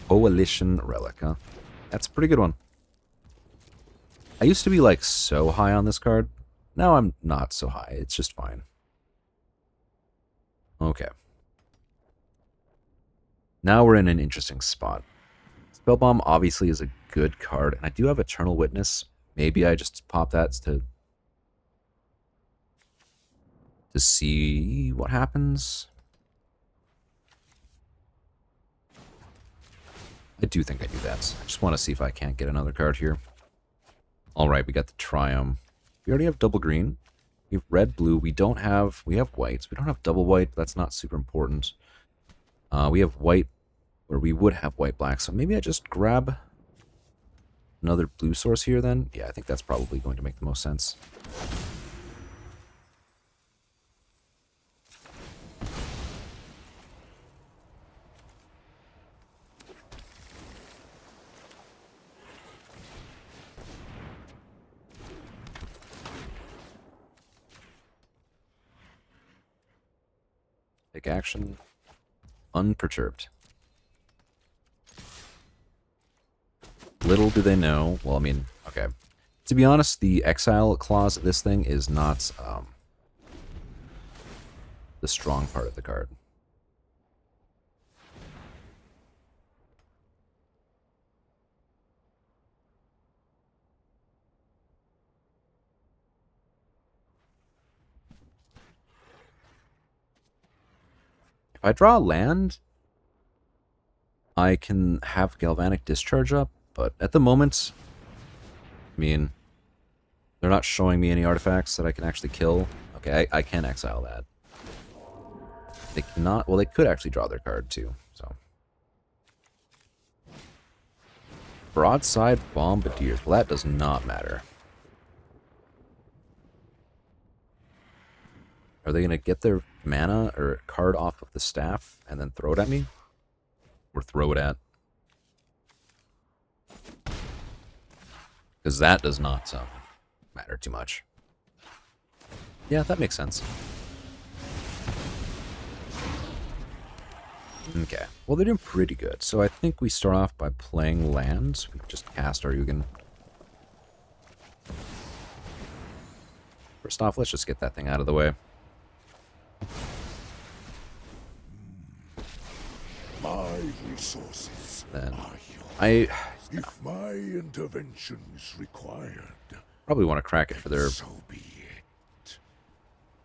Coalition Relic, huh? That's a pretty good one. I used to be, like, so high on this card. Now I'm not so high. It's just fine. Okay. Now we're in an interesting spot. Spellbomb obviously is a good card, and I do have Eternal Witness. Maybe I just pop that to see what happens. I do think I do that. I just want to see if I can't get another card here. Alright, we got the Triumph. We already have double green. We have red, blue. We have whites. We don't have double white, but that's not super important. We have white, where we would have white, black. So maybe I just grab another blue source here then. Yeah, I think that's probably going to make the most sense. Take action. Unperturbed. Little do they know. Well, I mean, okay. To be honest, the exile clause of this thing is not the strong part of the card. If I draw land, I can have Galvanic Discharge up, but at the moment, I mean, they're not showing me any artifacts that I can actually kill. Okay, I can exile that. They cannot, well, they could actually draw their card too, so. Broadside Bombardiers, well, that does not matter. Are they going to get their mana or card off of the staff and then throw it at me? Or throw it at? Because that does not matter too much. Yeah, that makes sense. Okay, well they're doing pretty good. So I think we start off by playing lands. We just cast our Ugin. First off, let's just get that thing out of the way. My resources Then are yours. If my intervention is required, probably want to crack it for their so be it.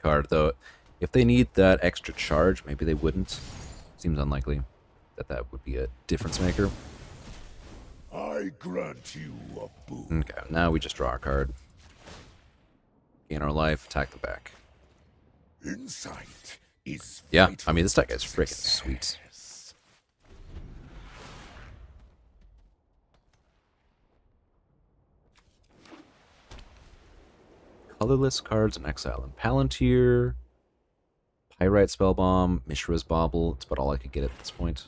card, though. If they need that extra charge, maybe they wouldn't. Seems unlikely that that would be a difference maker. I grant you a boon. Okay, now we just draw our card. Gain our life, attack the back. Insight is Yeah, vital I mean, this deck is to freaking success. sweet. Colorless cards in exile. And Palantir, Pyrite Spellbomb, Mishra's Bauble. It's about all I could get at this point.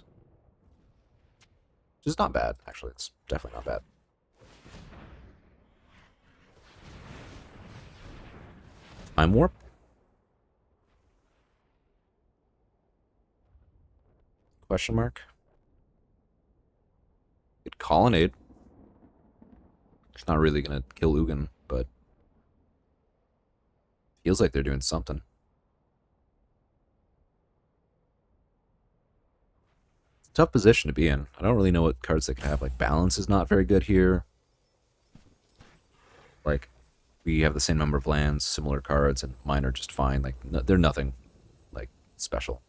Which is not bad, actually. It's definitely not bad. Time Warp. Question mark. Good Colonnade. It's not really going to kill Ugin, but feels like they're doing something. It's a tough position to be in. I don't really know what cards they could have. Like, Balance is not very good here. Like, we have the same number of lands, similar cards, and mine are just fine. Like, no, they're nothing, like, special.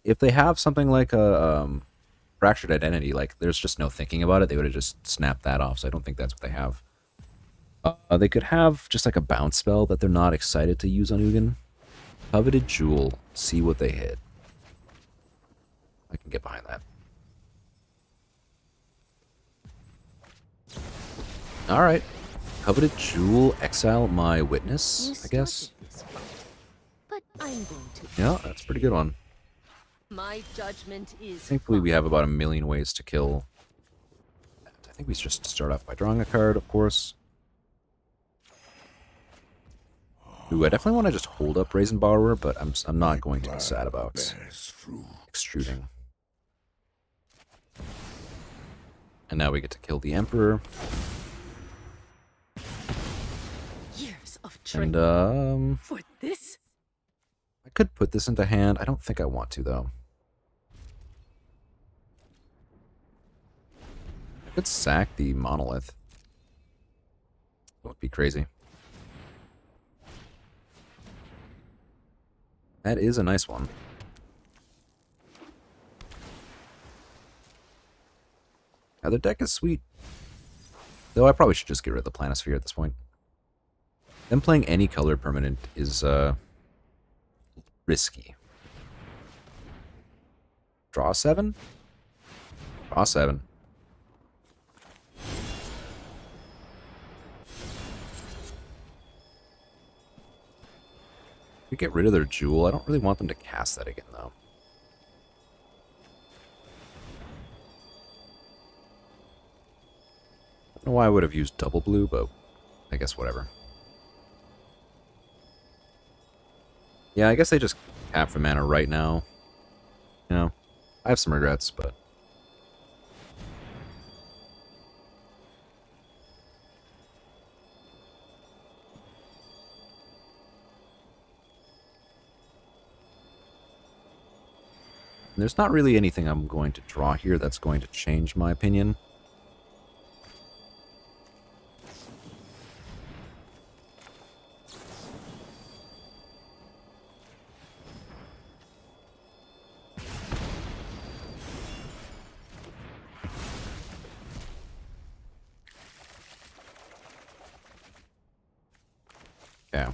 If they have something like a Fractured Identity, like, there's just no thinking about it. They would have just snapped that off, so I don't think that's what they have. They could have just like a bounce spell that they're not excited to use on Ugin. Coveted Jewel. See what they hit. I can get behind that. Alright. Coveted Jewel. Exile my witness, I guess. This fight, but I'm going to. Yeah, that's a pretty good one. My judgment is. Thankfully, we have about a million ways to kill. I think we just start off by drawing a card, of course. Ooh, I definitely want to just hold up Brazen Borrower, but I'm not going to be sad about Bears fruit. extruding. And now we get to kill the Emperor. Years of And training for this. I could put this into hand. I don't think I want to though. I could sack the Monolith. That would be crazy. That is a nice one. Now the deck is sweet. Though I probably should just get rid of the Planisphere at this point. Them playing any color permanent is risky. Draw 7? Draw 7. We get rid of their Jewel. I don't really want them to cast that again, though. I don't know why I would have used double blue, but I guess whatever. Yeah, I guess they just tap for mana right now. You know, I have some regrets, but... There's not really anything I'm going to draw here that's going to change my opinion. Yeah.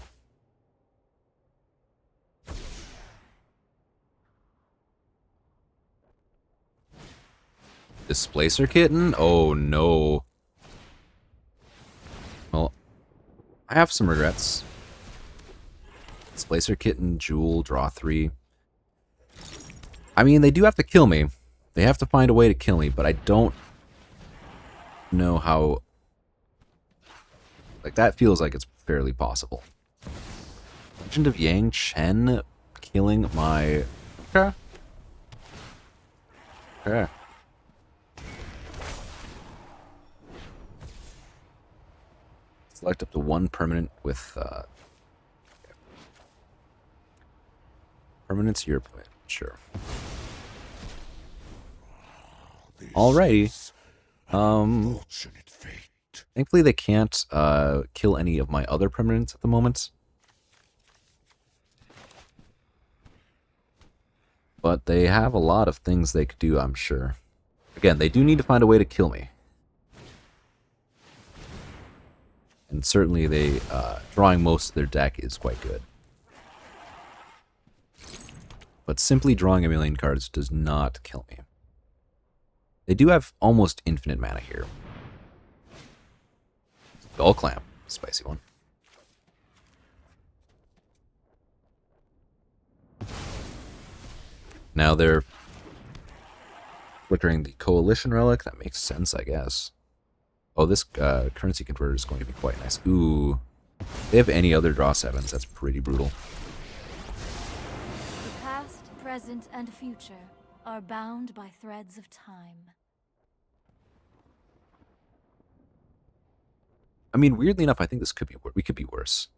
Displacer Kitten? Oh no. Well, I have some regrets. Displacer Kitten, Jewel, draw 3. I mean, they do have to kill me. They have to find a way to kill me, but I don't know how... Like, that feels like it's fairly possible. Legend of Yang Chen killing my... Okay. Okay. Select up to one permanent with... Permanent's your plan. Sure. Alrighty. Unfortunate fate. Thankfully they can't kill any of my other permanents at the moment. But they have a lot of things they could do, I'm sure. Again, they do need to find a way to kill me. And certainly they drawing most of their deck is quite good. But simply drawing a million cards does not kill me. They do have almost infinite mana here. Skull Clamp, spicy one. Now they're flickering the Coalition Relic. That makes sense, I guess. Oh, this currency converter is going to be quite nice. Ooh. If they have any other draw 7s, that's pretty brutal. The past, present, and future are bound by threads of time. I mean, weirdly enough, I think this could be we could be worse.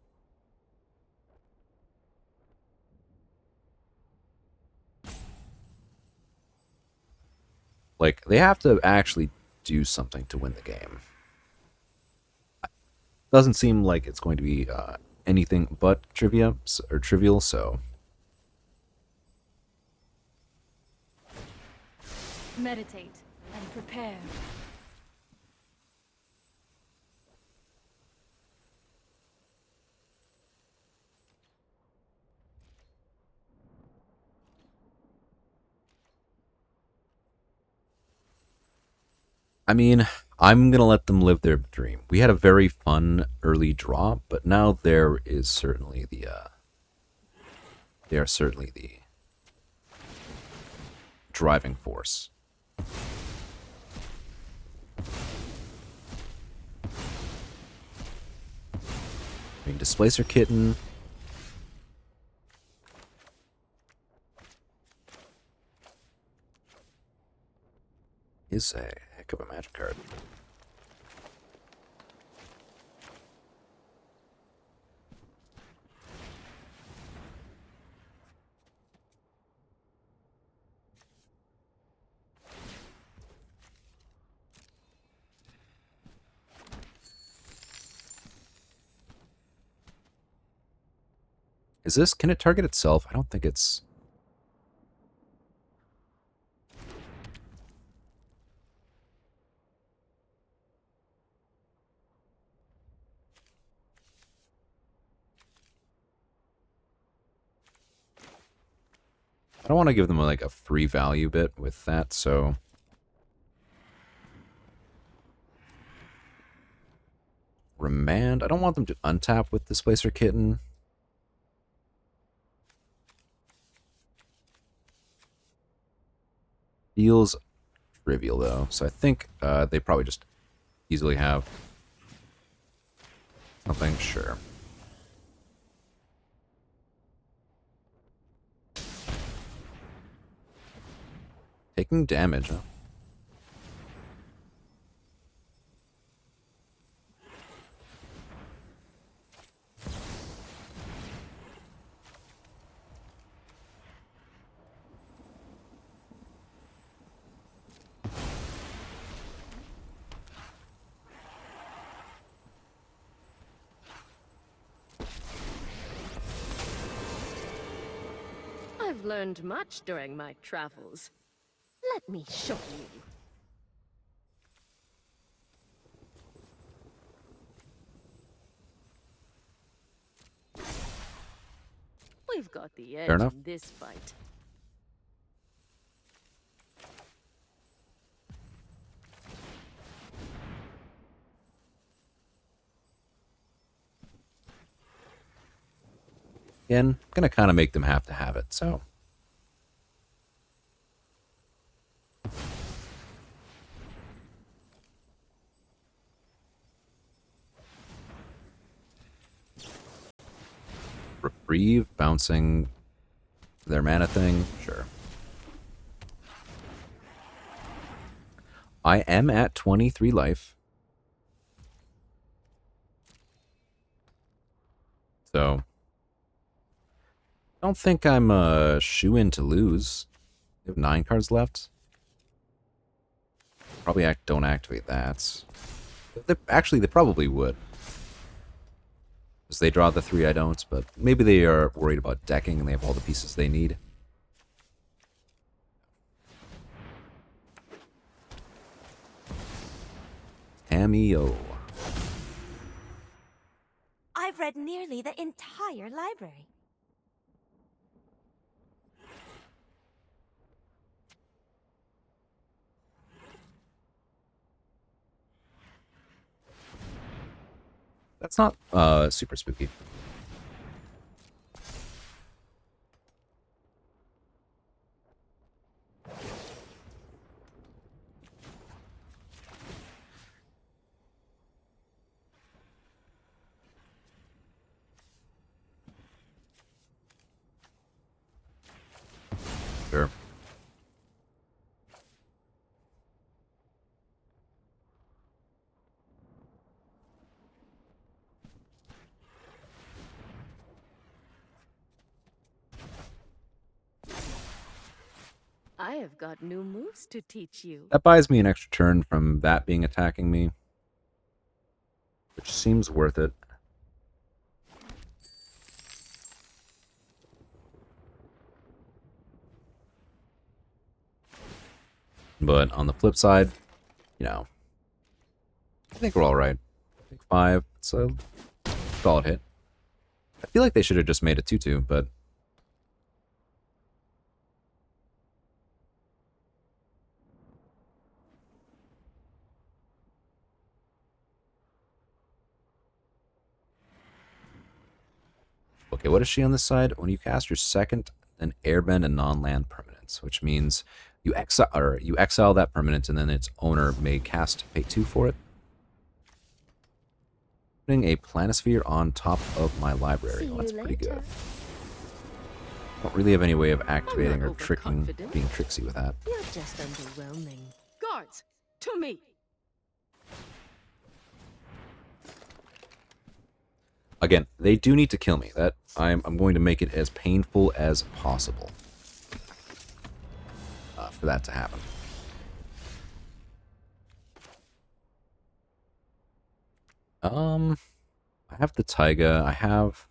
Like, they have to actually do something to win the game. Doesn't seem like it's going to be anything but trivial, so... Meditate and prepare. I mean, I'm gonna let them live their dream. We had a very fun early draw, but now there is certainly the they are certainly the driving force. I mean, Displacer Kitten. Is a heck of a magic card. Is this, can it target itself? I don't think it's... I don't want to give them like a free value bit with that, so... Remand. I don't want them to untap with Displacer Kitten. Feels trivial though, so I think they probably just easily have something. Sure. Taking damage, huh? I've learned much during my travels. Let me show you. We've got the edge enough. in this fight. Again, I'm gonna kind of make them have to have it, so... Reprieve, bouncing their mana thing, sure. I am at 23 life. So... I don't think I'm a shoe-in to lose. We have 9 cards left. Probably don't activate that. Actually, they probably would. Because they draw the 3 I don't, but maybe they are worried about decking and they have all the pieces they need. Cameo. I've read nearly the entire library. That's not super spooky. Sure. I have got new moves to teach you. That buys me an extra turn from that being attacking me, which seems worth it. But on the flip side, you know, I think we're all right. I think 5, it's a solid hit. I feel like they should have just made a 2/2, but what is she on this side? When you cast your second, then airbend a non-land permanence, which means you exile that permanent, and then its owner may cast pay 2 for it. Putting a planisphere on top of my library. Well, that's pretty good. Don't really have any way of activating or being tricksy with that. You're just underwhelming. Guards, to me! Again, they do need to kill me. That I'm going to make it as painful as possible for that to happen. I have the Taiga. I have.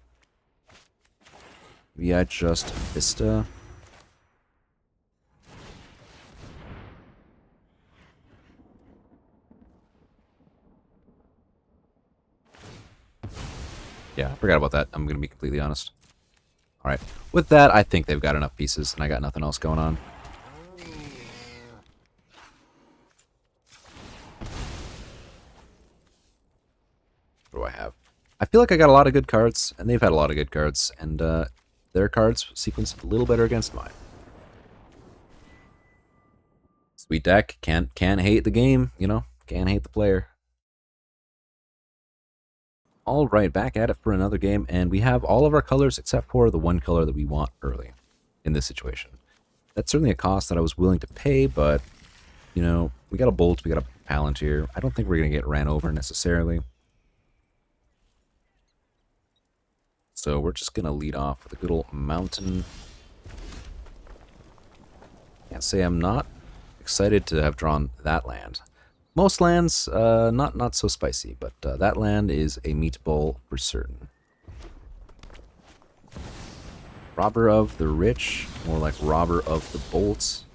Maybe I just Vista. Yeah, I forgot about that. I'm going to be completely honest. Alright. With that, I think they've got enough pieces, and I got nothing else going on. What do I have? I feel like I got a lot of good cards, and they've had a lot of good cards, and their cards sequenced a little better against mine. Sweet deck. Can't hate the game, you know? Can't hate the player. Alright, back at it for another game, and we have all of our colors except for the one color that we want early in this situation. That's certainly a cost that I was willing to pay, but, you know, we got a Bolt, we got a Palantir. I don't think we're going to get ran over necessarily. So we're just going to lead off with a good old Mountain. Can't say I'm not excited to have drawn that land. Most lands, not so spicy, but that land is a meatball for certain. Robber of the Rich, more like Robber of the Bolts.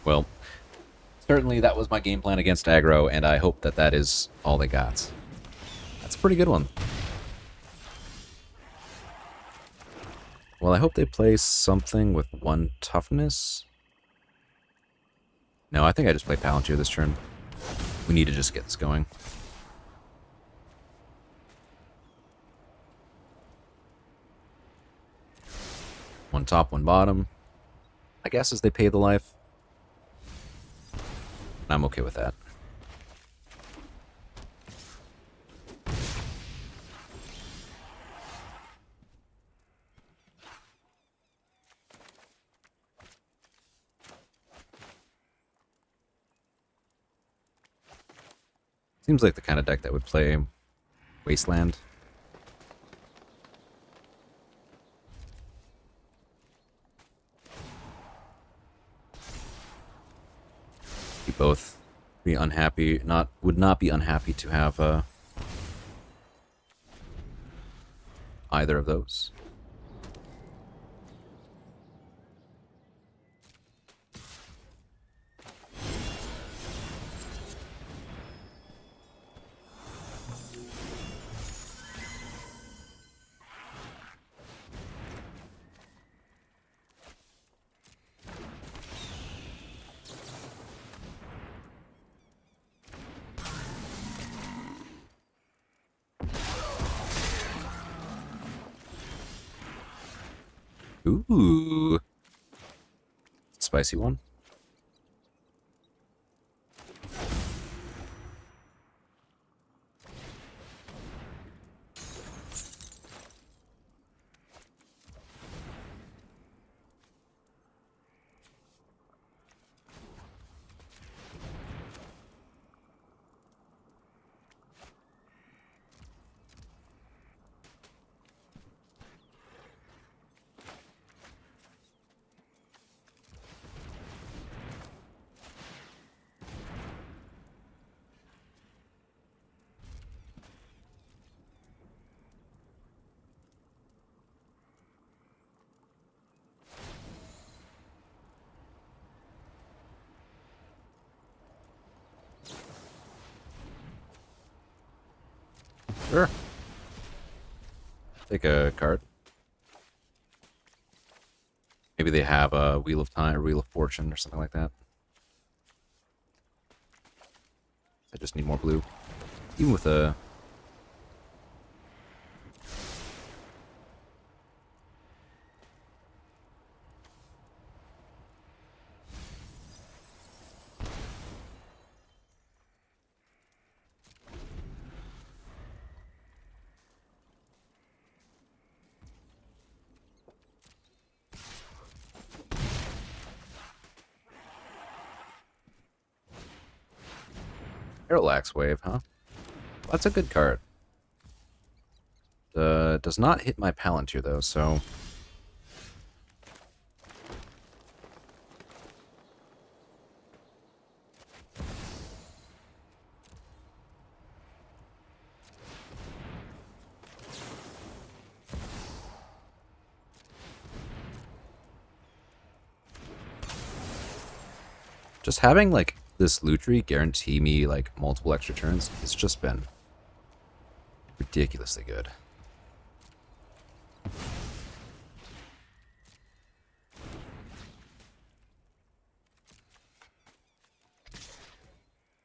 Well, certainly that was my game plan against aggro, and I hope that that is all they got. That's a pretty good one. Well, I hope they play something with 1 toughness. No, I think I just play Palantir this turn. We need to just get this going. One top, one bottom. I guess as they pay the life. I'm okay with that. Seems like the kind of deck that would play Wasteland. We both be unhappy, would not be unhappy to have either of those. Ooh. Spicy one. Sure. Take a card. Maybe they have a Wheel of Time or Wheel of Fortune or something like that. I just need more blue. Even with a... Parallax Wave, huh? That's a good card. Does not hit my Palantir, though, so... Just having, like, this Lutri guarantee me, like, multiple extra turns has just been ridiculously good. I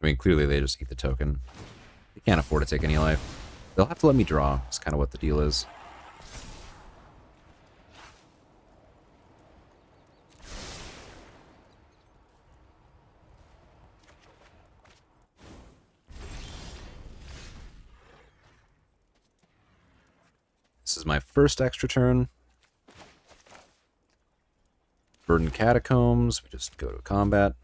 mean, clearly they just eat the token. They can't afford to take any life. They'll have to let me draw, is kind of what the deal is. This is my first extra turn. Burden Catacombs. We just go to combat.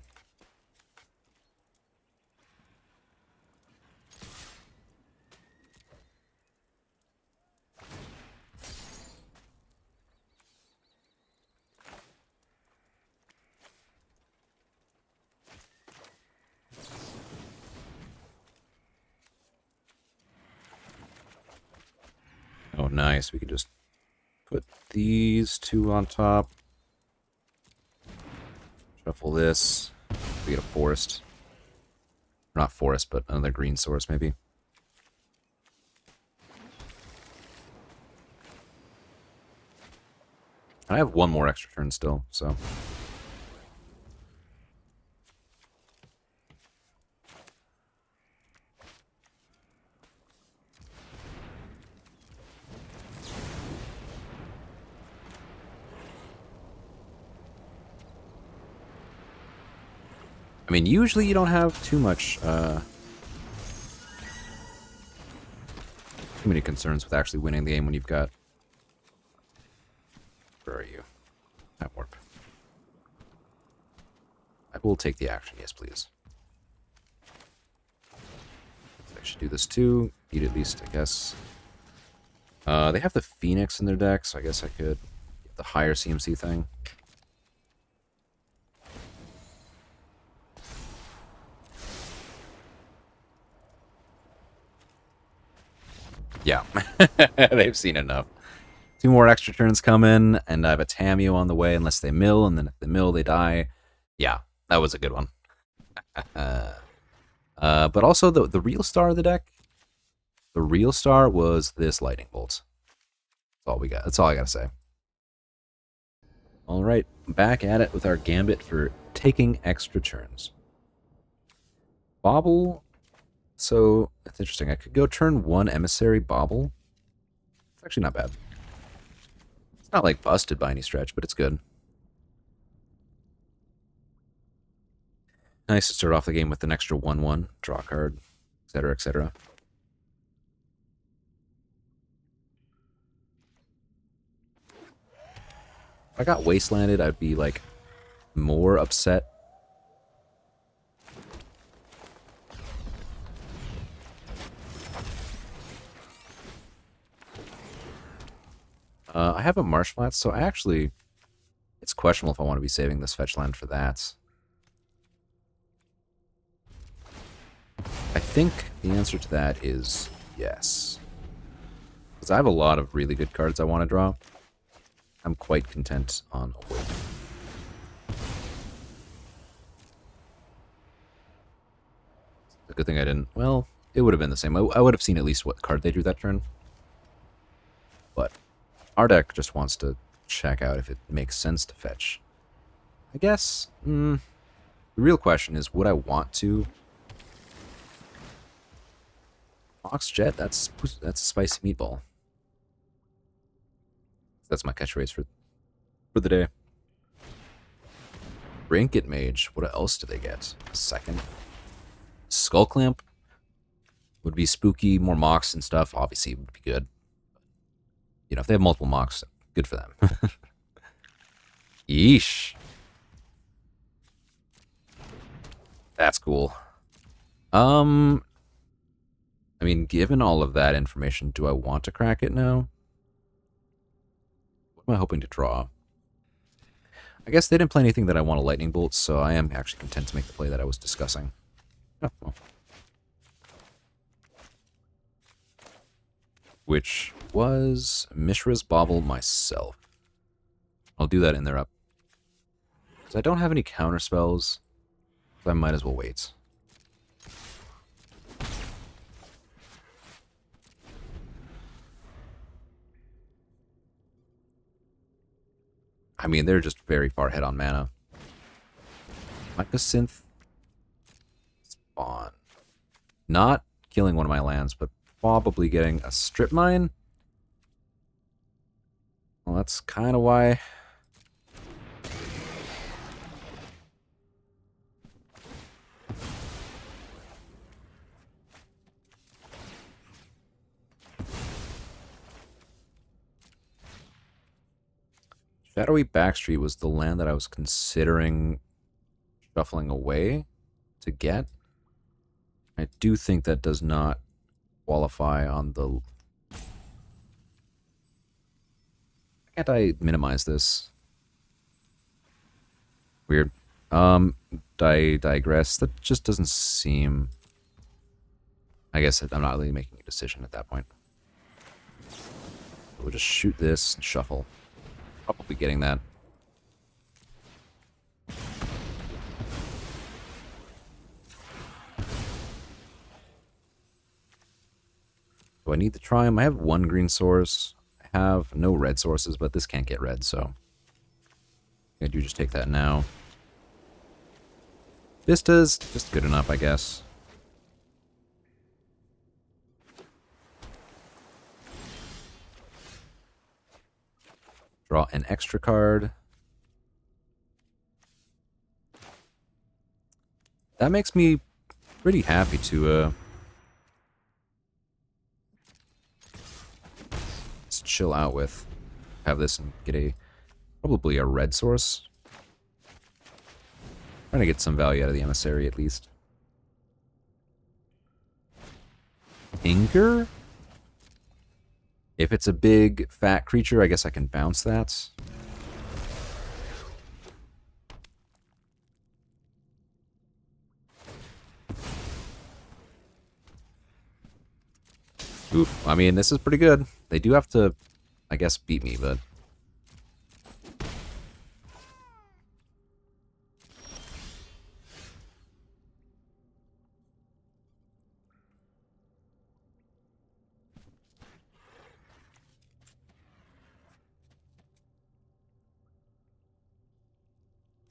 Oh, nice. We can just put these two on top. Shuffle this. We get a forest. Not forest, but another green source, maybe. I have one more extra turn still, so... I mean, usually you don't have too many concerns with actually winning the game when you've got... Where are you? That warp. I will take the action, yes please. I should do this too. Beat at least, I guess. They have the Phoenix in their deck, so I guess I could get the higher CMC thing. Yeah, they've seen enough. 2 more extra turns come in, and I have a Tamiyo on the way unless they mill, and then if they mill, they die. Yeah, that was a good one. But also, the real star of the deck, the real star was this Lightning Bolt. That's all we got. That's all I gotta say. All right, back at it with our gambit for taking extra turns. Bobble... So, that's interesting. I could go turn 1 Emissary Bobble. It's actually not bad. It's not, like, busted by any stretch, but it's good. Nice to start off the game with an extra 1/1, draw a card, etc., etc. If I got Wastelanded, I'd be, like, more upset. I have a Marsh Flats, so it's questionable if I want to be saving this fetch land for that. I think the answer to that is yes. Because I have a lot of really good cards I want to draw. I'm quite content on a wait. It's a good thing I didn't... Well, it would have been the same. I would have seen at least what card they drew that turn. But... our deck just wants to check out if it makes sense to fetch. I guess, the real question is, would I want to Mox Jet, that's a spicy meatball. That's my catchphrase for the day. Trinket Mage. What else do they get? A second. Skull Clamp would be spooky. More Mox and stuff. Obviously, would be good. You know, if they have multiple Mox, good for them. Yeesh. That's cool. I mean, given all of that information, do I want to crack it now? What am I hoping to draw? I guess they didn't play anything that I want a Lightning Bolt, so I am actually content to make the play that I was discussing. Oh, well. Which was Mishra's Bauble myself. I'll do that in there up. Because I don't have any counter spells, so I might as well wait. I mean, they're just very far ahead on mana. Mycosynth spawn. Not killing one of my lands, but probably getting a Strip Mine. Well, that's kind of why. Shadowy Backstreet was the land that I was considering shuffling away to get. I do think that does not qualify on the... Can't I minimize this? Weird. Digress. That just doesn't seem... I guess I'm not really making a decision at that point. We'll just shoot this and shuffle. Probably getting that. Do I need the Triumph? I have one green source. I have no red sources, but this can't get red, so I do just take that now. Vista's just good enough, I guess. Draw an extra card. That makes me pretty happy to just chill out with. Have this and get probably a red source. Trying to get some value out of the emissary at least. Tinker? If it's a big, fat creature, I guess I can bounce that. Oof. I mean, this is pretty good. They do have to, I guess, beat me, but...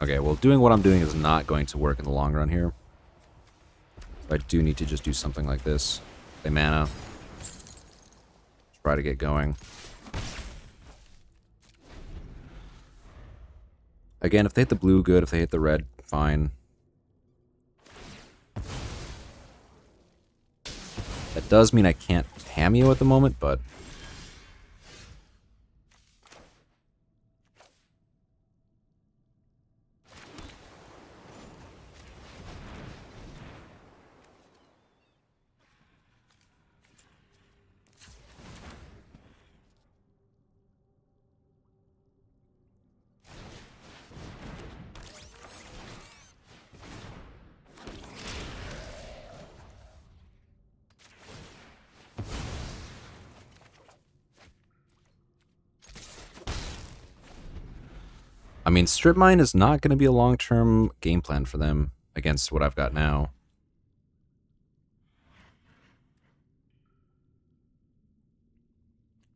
Okay, well, doing what I'm doing is not going to work in the long run here. So I do need to just do something like this. Play mana. Try to get going. Again, if they hit the blue, good. If they hit the red, fine. That does mean I can't Cameo at the moment, but... I mean, Strip Mine is not going to be a long-term game plan for them against what I've got now.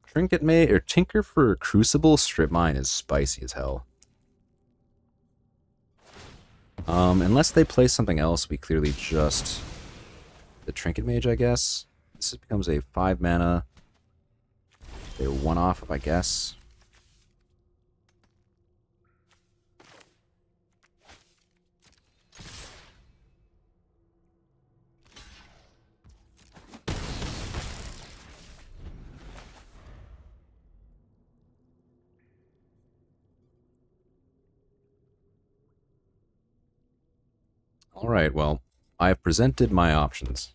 Trinket May or Tinker for Crucible Strip Mine is spicy as hell. Unless they play something else, we clearly just the Trinket Mage, I guess. This becomes a 5 mana. They're 1 off, I guess. Alright, well, I've presented my options.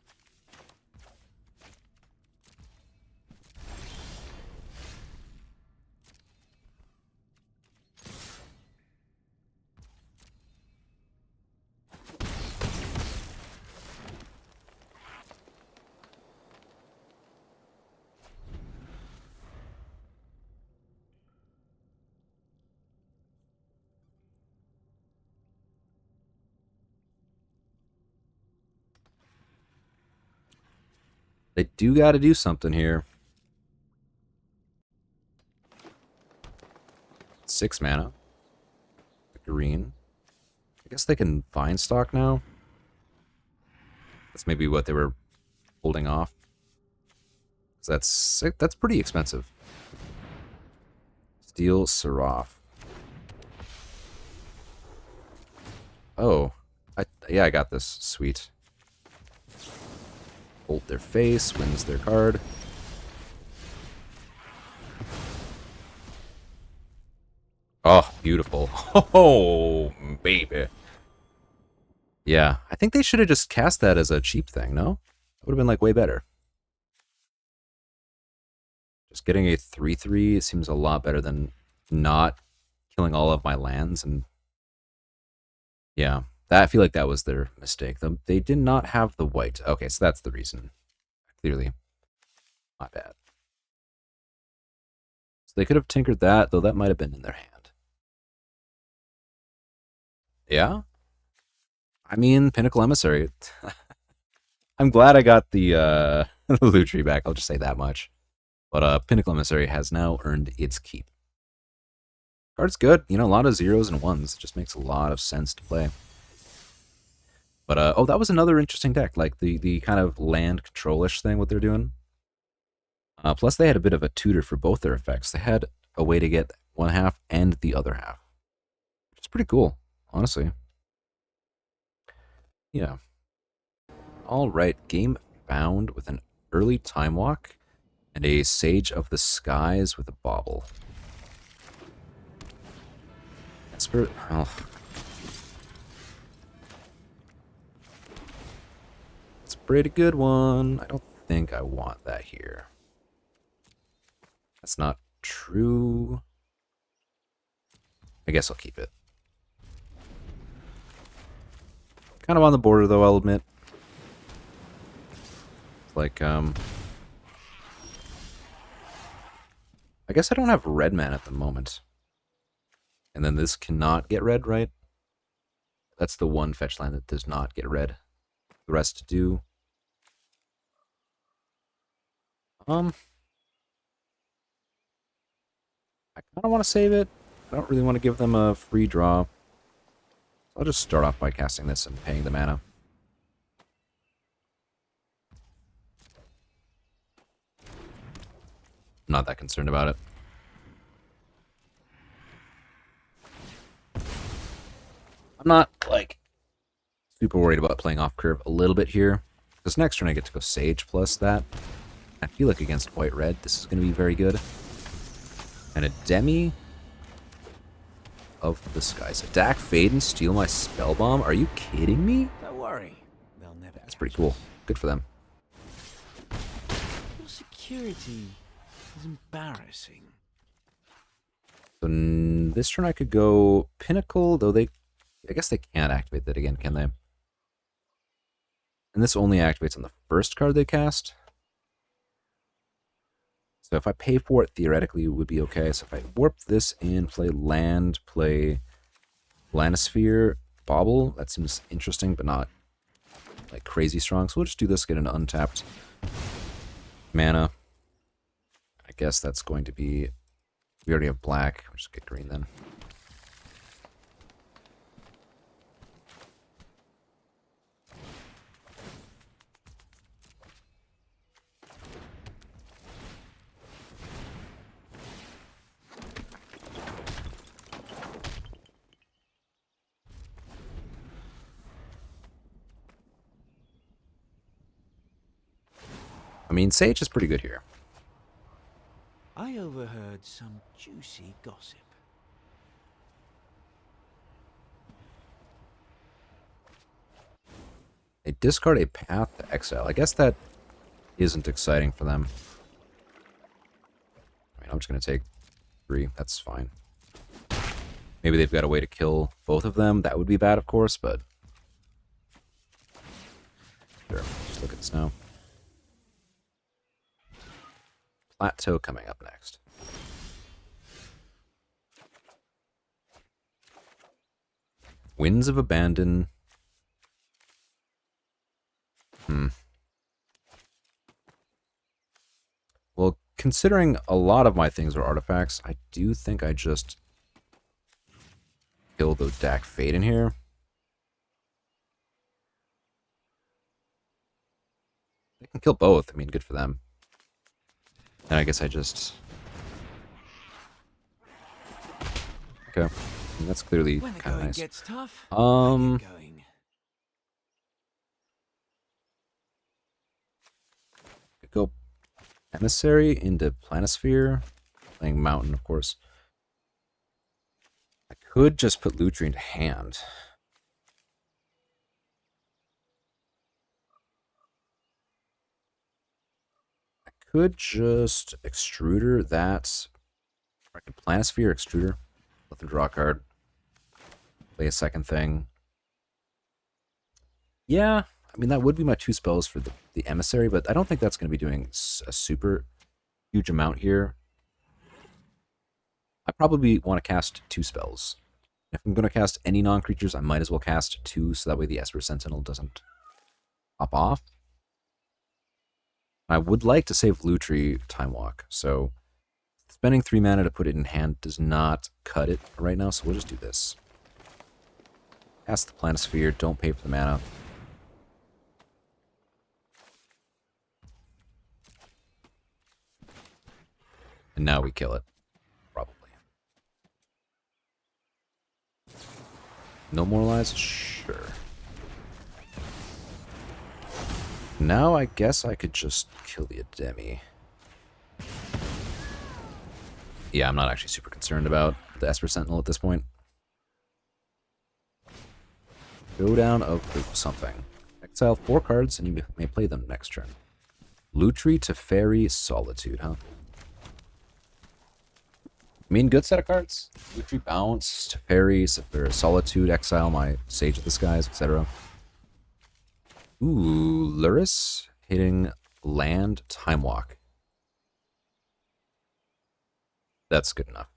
They do gotta do something here. 6 mana. Green. I guess they can Vine Stock now. That's maybe what they were holding off. That's pretty expensive. Steel Seraph. Oh. Yeah, I got this. Sweet. Bolt their face, wins their card. Oh, beautiful. Oh, baby. Yeah, I think they should have just cast that as a cheap thing, no? It would have been, like, way better. Just getting a 3/3 seems a lot better than not killing all of my lands, and yeah, I feel like that was their mistake. They did not have the white. Okay, so that's the reason. Clearly. My bad. So they could have tinkered that, though that might have been in their hand. Yeah? I mean, Pinnacle Emissary. I'm glad I got the Lutri back, I'll just say that much. But Pinnacle Emissary has now earned its keep. Card's good. You know, a lot of 0s and 1s. It just makes a lot of sense to play. But, oh, that was another interesting deck. Like, the kind of land control-ish thing, what they're doing. Plus, they had a bit of a tutor for both their effects. They had a way to get one half and the other half. Which is pretty cool, honestly. Yeah. Alright, game found with an early Time Walk and a Sage of the Skies with a Bauble. Oh. It's a pretty good one. I don't think I want that here. That's not true. I guess I'll keep it. Kind of on the border, though, I'll admit. It's like, I guess I don't have red mana at the moment. And then this cannot get red, right? That's the one fetch line that does not get red. The rest do. I kind of want to save it. I don't really want to give them a free draw. I'll just start off by casting this and paying the mana. I'm not that concerned about it. I'm not, like, super worried about playing off curve a little bit here. Because next turn I get to go Sage plus that. I feel like against white-red, this is going to be very good. And a Demi of the Skies. Attack, Fade, and steal my Spellbomb? Are you kidding me? Don't worry, they'll never. That's pretty cool. Good for them. Your security is embarrassing. So this turn I could go Pinnacle, though I guess they can't activate that again, can they? And this only activates on the first card they cast. So if I pay for it, theoretically, it would be okay. So if I warp this in, play land, play Lanosphere, Bauble, that seems interesting, but not like crazy strong. So we'll just do this, get an untapped mana. I guess that's going to be... We already have black. We'll just get green then. I mean, Sage is pretty good here. I overheard some juicy gossip. They discard a Path to Exile. I guess that isn't exciting for them. I mean, I'm just going to take 3. That's fine. Maybe they've got a way to kill both of them. That would be bad, of course, but... Sure, just look at this now. Plateau coming up next. Winds of Abandon. Well, considering a lot of my things are artifacts, I do think I just kill the Dak Fate in here. They can kill both. I mean, good for them. And I guess I just... Okay. I mean, that's clearly When the kind of going nice. gets tough, I get going. Could go Emissary into Planisphere. Playing Mountain, of course. I could just put Lutri into hand. I could just Extruder that. Or I could Planisphere, Extruder. Let them draw a card. Play a second thing. Yeah, I mean, that would be my 2 spells for the Emissary, but I don't think that's going to be doing a super huge amount here. I probably want to cast 2 spells. If I'm going to cast any non-creatures, I might as well cast 2, so that way the Esper Sentinel doesn't pop off. I would like to save Lutri Time Walk, so spending 3 mana to put it in hand does not cut it right now, so we'll just do this. Cast the Planisphere, don't pay for the mana. And now we kill it. Probably. No more lives? Sure. Now I guess I could just kill the Ademi. Yeah, I'm not actually super concerned about the Esper Sentinel at this point. Showdown of something. Exile 4 cards and you may play them next turn. Lutri, Teferi, Solitude, huh? I mean, good set of cards. Lutri, Bounce, Teferi, Solitude, Exile, my Sage of the Skies, etc. Ooh, Luris hitting land, Time Walk. That's good enough.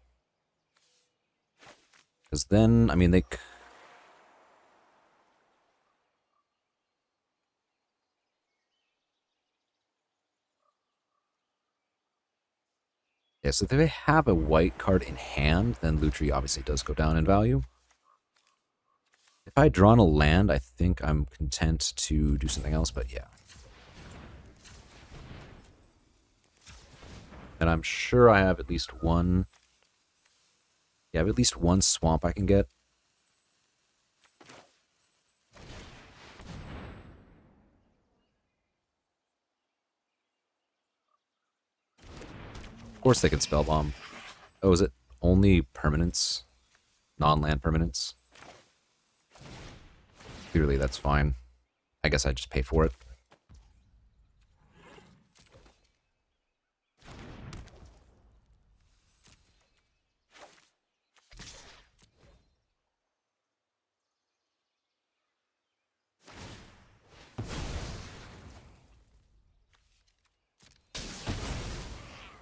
Because then, I mean, they... Yeah, so if they have a white card in hand, then Lutri obviously does go down in value. If I had drawn a land, I think I'm content to do something else, but yeah. And I'm sure I have at least one... Yeah, I have at least one swamp I can get. Of course they can Spellbomb. Oh, is it only permanents? Non-land permanents? Clearly that's fine. I guess I just pay for it.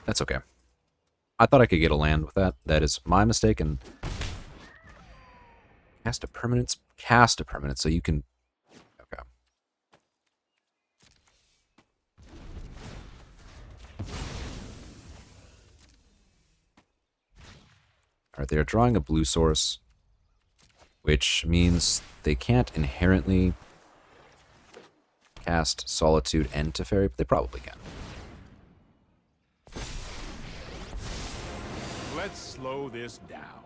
That's okay. I thought I could get a land with that. That is my mistake, and cast a permanence. Cast a permanence, so you can... Okay. Alright, they are drawing a blue source, which means they can't inherently cast Solitude and Teferi, but they probably can. Let's slow this down.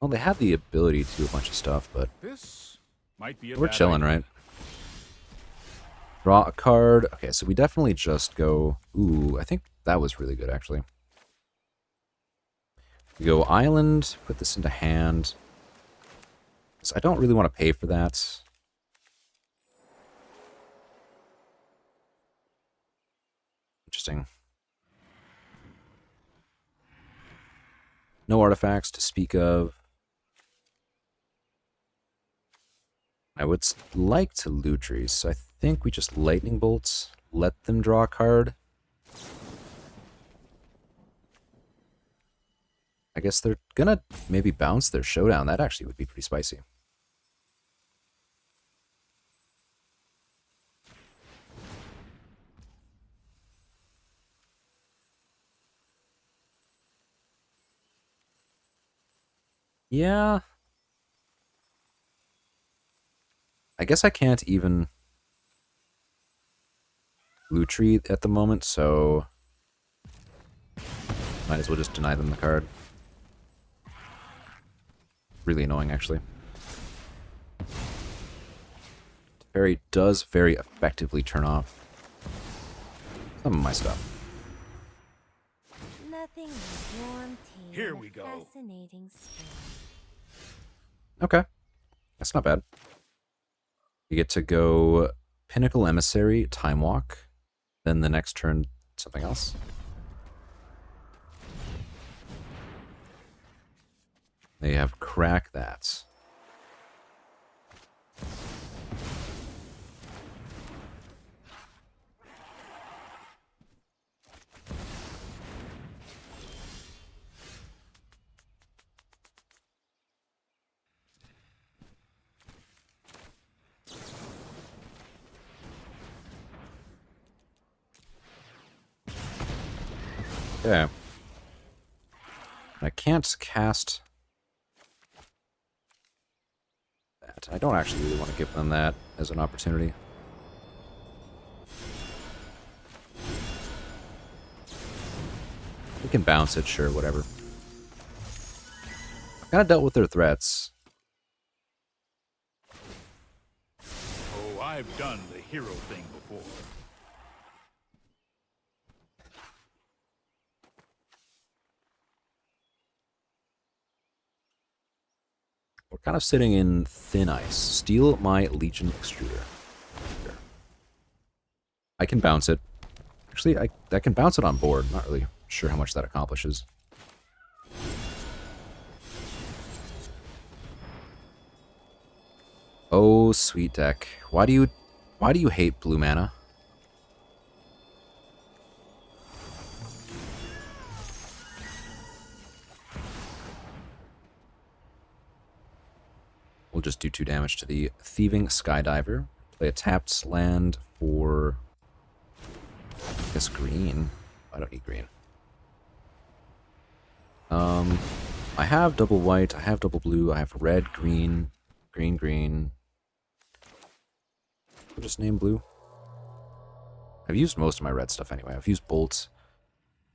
Well, they have the ability to do a bunch of stuff, but This might be a we're bad chilling, idea. right? Draw a card. Okay, so we definitely just go... Ooh, I think that was really good, actually. We go island, put this into hand. So I don't really want to pay for that. Interesting. No artifacts to speak of. I would like to Lutri, so I think we just Lightning Bolts, let them draw a card. I guess they're gonna maybe bounce their Showdown. That actually would be pretty spicy. Yeah. I guess I can't even Lutri at the moment, so might as well just deny them the card. Really annoying, actually. Teferi does very effectively turn off some of my stuff. Nothing like warm tea. Here and a we go. Fascinating spring. Okay. That's not bad. You get to go Pinnacle Emissary, Time Walk. Then the next turn, something else. They have Crack that. Okay. I can't cast that. I don't actually really want to give them that as an opportunity. We can bounce it, sure, whatever. I've kind of dealt with their threats. Oh, I've done the hero thing before. We're kind of sitting in thin ice. Steal my Legion Extruder. Sure. I can bounce it. Actually, I can bounce it on board. Not really sure how much that accomplishes. Oh, sweet deck. Why do you hate blue mana? We'll just do 2 damage to the Thieving Skydiver. Play a tapped land for, I guess, green. I don't need green. I have double white, I have double blue, I have red, green, green, green. We'll just name blue. I've used most of my red stuff anyway. I've used Bolt,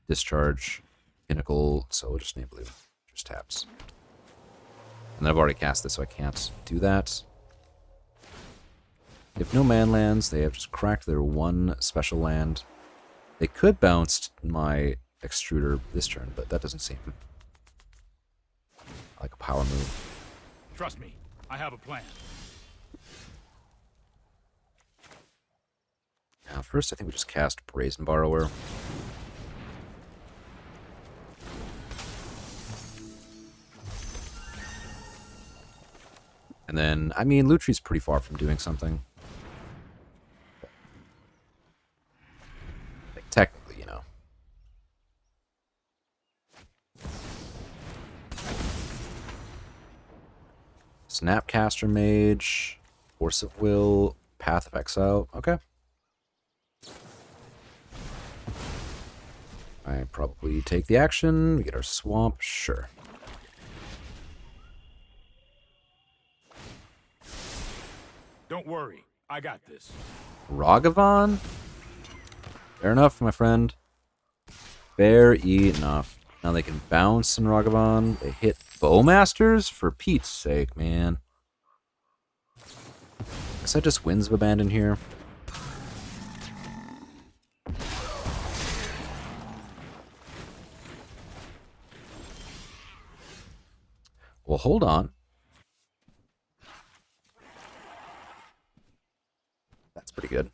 Discharge, Pinnacle, so we'll just name blue. Just taps. And then I've already cast this, so I can't do that. They have no man lands. They have just cracked their 1 special land. They could bounce my Extruder this turn, but that doesn't seem like a power move. Trust me, I have a plan. Now, first, I think we just cast Brazen Borrower. And then, I mean, Lutri's pretty far from doing something. Like, technically, you know. Snapcaster Mage, Force of Will, Path of Exile. Okay. I probably take the action. We get our swamp. Sure. Don't worry, I got this. Ragavan? Fair enough, my friend. Fair enough. Now they can bounce in Ragavan. They hit Bowmasters? For Pete's sake, man. Guess I just Winds of Abandon here. Well, hold on. That's pretty good.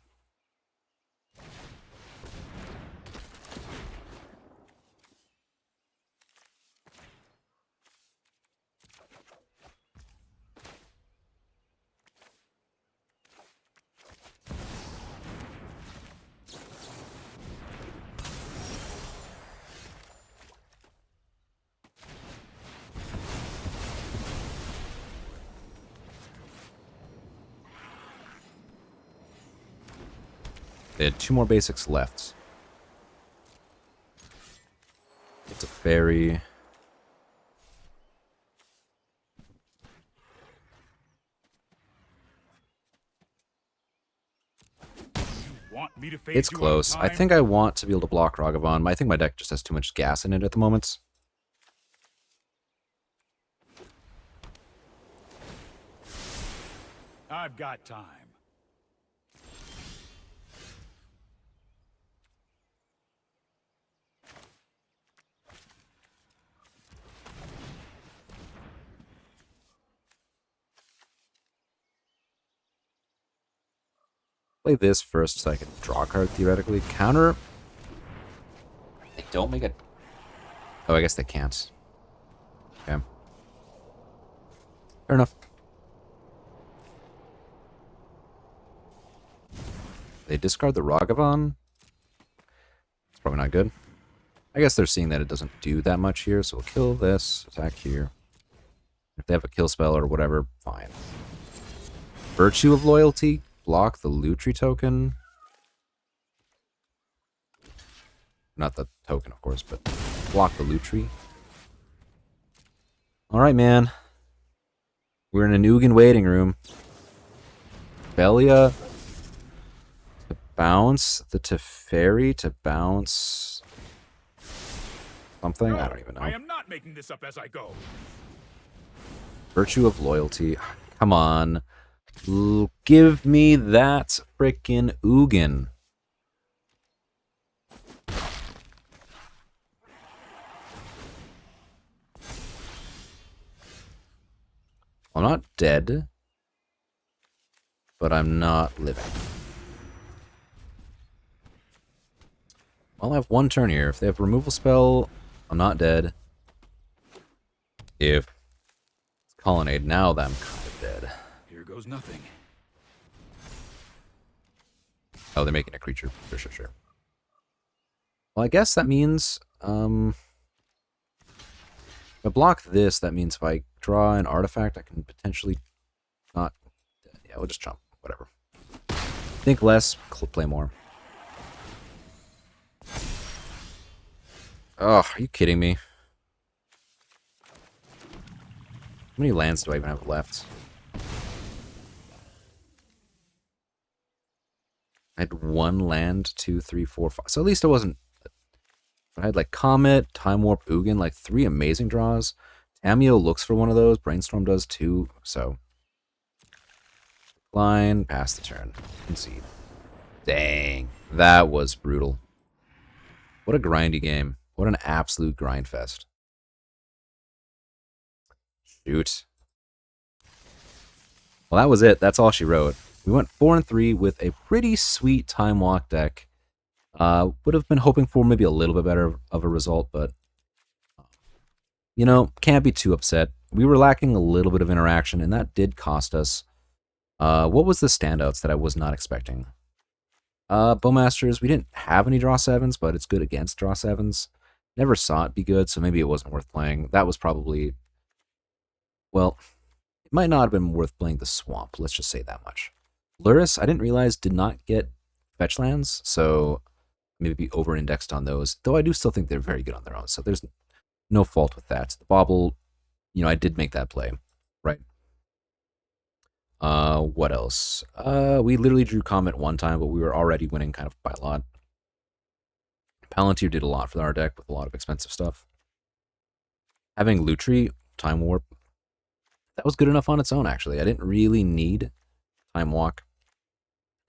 They had 2 more basics left. It's a fairy. It's close. I think I want to be able to block Ragavan. I think my deck just has too much gas in it at the moment. I've got time. Play this first so I can draw a card theoretically. Counter. They don't make it. Oh, I guess they can't. Okay. Fair enough. They discard the Ragavan. It's probably not good. I guess they're seeing that it doesn't do that much here, so we'll kill this, attack here. If they have a kill spell or whatever, fine. Virtue of Loyalty. Block the Lutri token. Not the token, of course, but block the Lutri. Alright, man. We're in an Ugin waiting room. Belia to bounce. The Teferi to bounce something? I don't even know. I am not making this up as I go. Virtue of Loyalty. Come on. Give me that frickin' Ugin. I'm not dead, but I'm not living. I'll have 1 turn here. If they have removal spell, I'm not dead. If it's Colonnade now, then I'm kind of dead. Here goes nothing. Oh, they're making a creature. Sure. Well, I guess that means, if I block this, that means if I draw an artifact, I can potentially not... Yeah, we'll just jump. Whatever. Think less, play more. Oh, are you kidding me? How many lands do I even have left? I had 1 land, 2, 3, 4, 5. So at least it wasn't... I had like Comet, Time Warp, Ugin, like 3 amazing draws. Tameo looks for one of those. Brainstorm does too. So, line, pass the turn, concede. Dang, that was brutal. What a grindy game. What an absolute grind fest. Shoot. Well, that was it. That's all she wrote. We went 4-3 with a pretty sweet Time Walk deck. Would have been hoping for maybe a little bit better of a result, but you know, can't be too upset. We were lacking a little bit of interaction, and that did cost us. What was the standouts that I was not expecting? Bowmasters, we didn't have any draw 7s, but it's good against draw 7s. Never saw it be good, so maybe it wasn't worth playing. That was probably, well, it might not have been worth playing the Swamp, let's just say that much. Lurrus, I didn't realize, did not get fetch lands, so maybe over-indexed on those, though I do still think they're very good on their own, so there's no fault with that. The Bauble, you know, I did make that play, right? What else? We literally drew Comet 1 time, but we were already winning kind of by a lot. Palantir did a lot for our deck with a lot of expensive stuff. Having Lutri Time Warp. That was good enough on its own, actually. I didn't really need Time Walk.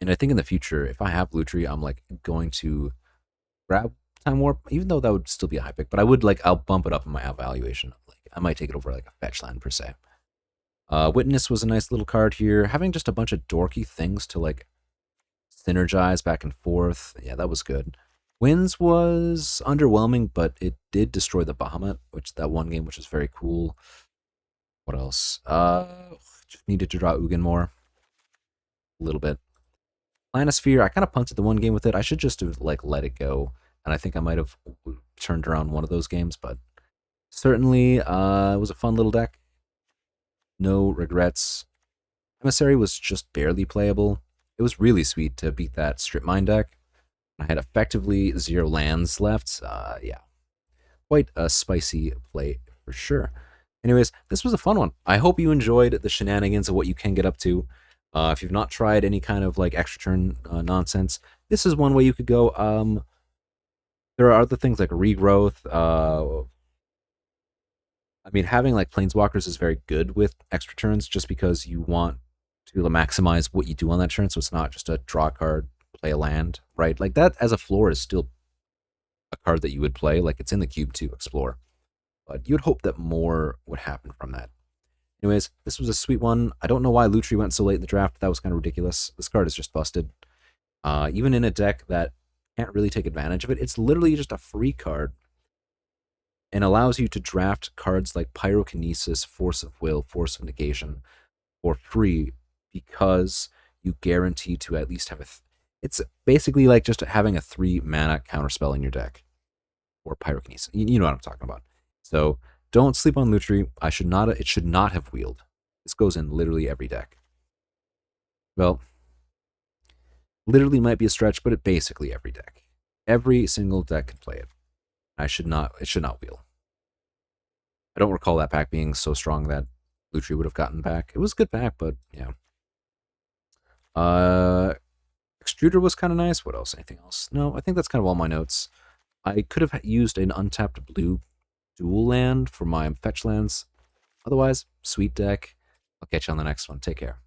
And I think in the future, if I have Lutri, I'm like going to grab Time Warp, even though that would still be a high pick. But I would I'll bump it up in my evaluation. Like I might take it over like a fetch land per se. Witness was a nice little card here. Having just a bunch of dorky things to like synergize back and forth. Yeah, that was good. Winds was underwhelming, but it did destroy the Bahamut, which that one game, which is very cool. What else? Just needed to draw Ugin more. A little bit. Planisphere, I kind of punted the one game with it. I should just have like let it go. And I think I might have turned around one of those games, but certainly it was a fun little deck. No regrets. Emissary was just barely playable. It was really sweet to beat that Strip Mine deck. I had effectively 0 lands left. Yeah, quite a spicy play for sure. Anyways, this was a fun one. I hope you enjoyed the shenanigans of what you can get up to. If you've not tried any kind of like extra turn nonsense, this is one way you could go. There are other things like regrowth. I mean, having like planeswalkers is very good with extra turns just because you want to maximize what you do on that turn, so it's not just a draw card, play a land, right? Like that as a floor is still a card that you would play. Like it's in the cube to explore. But you'd hope that more would happen from that. Anyways, this was a sweet one. I don't know why Lutri went so late in the draft. That was kind of ridiculous. This card is just busted. Even in a deck that can't really take advantage of it, it's literally just a free card and allows you to draft cards like Pyrokinesis, Force of Will, Force of Negation for free because you guarantee to at least have it's basically like just having a 3 mana counterspell in your deck or Pyrokinesis. You know what I'm talking about. So don't sleep on Lutri. It should not have wheeled. This goes in literally every deck. Well, literally might be a stretch, but it basically every deck. Every single deck can play it. It should not wheel. I don't recall that pack being so strong that Lutri would have gotten back. It was a good pack, but yeah. Extruder was kind of nice. What else? Anything else? No, I think that's kind of all my notes. I could have used an untapped blue dual land for my fetch lands. Otherwise, sweet deck. I'll catch you on the next one. Take care.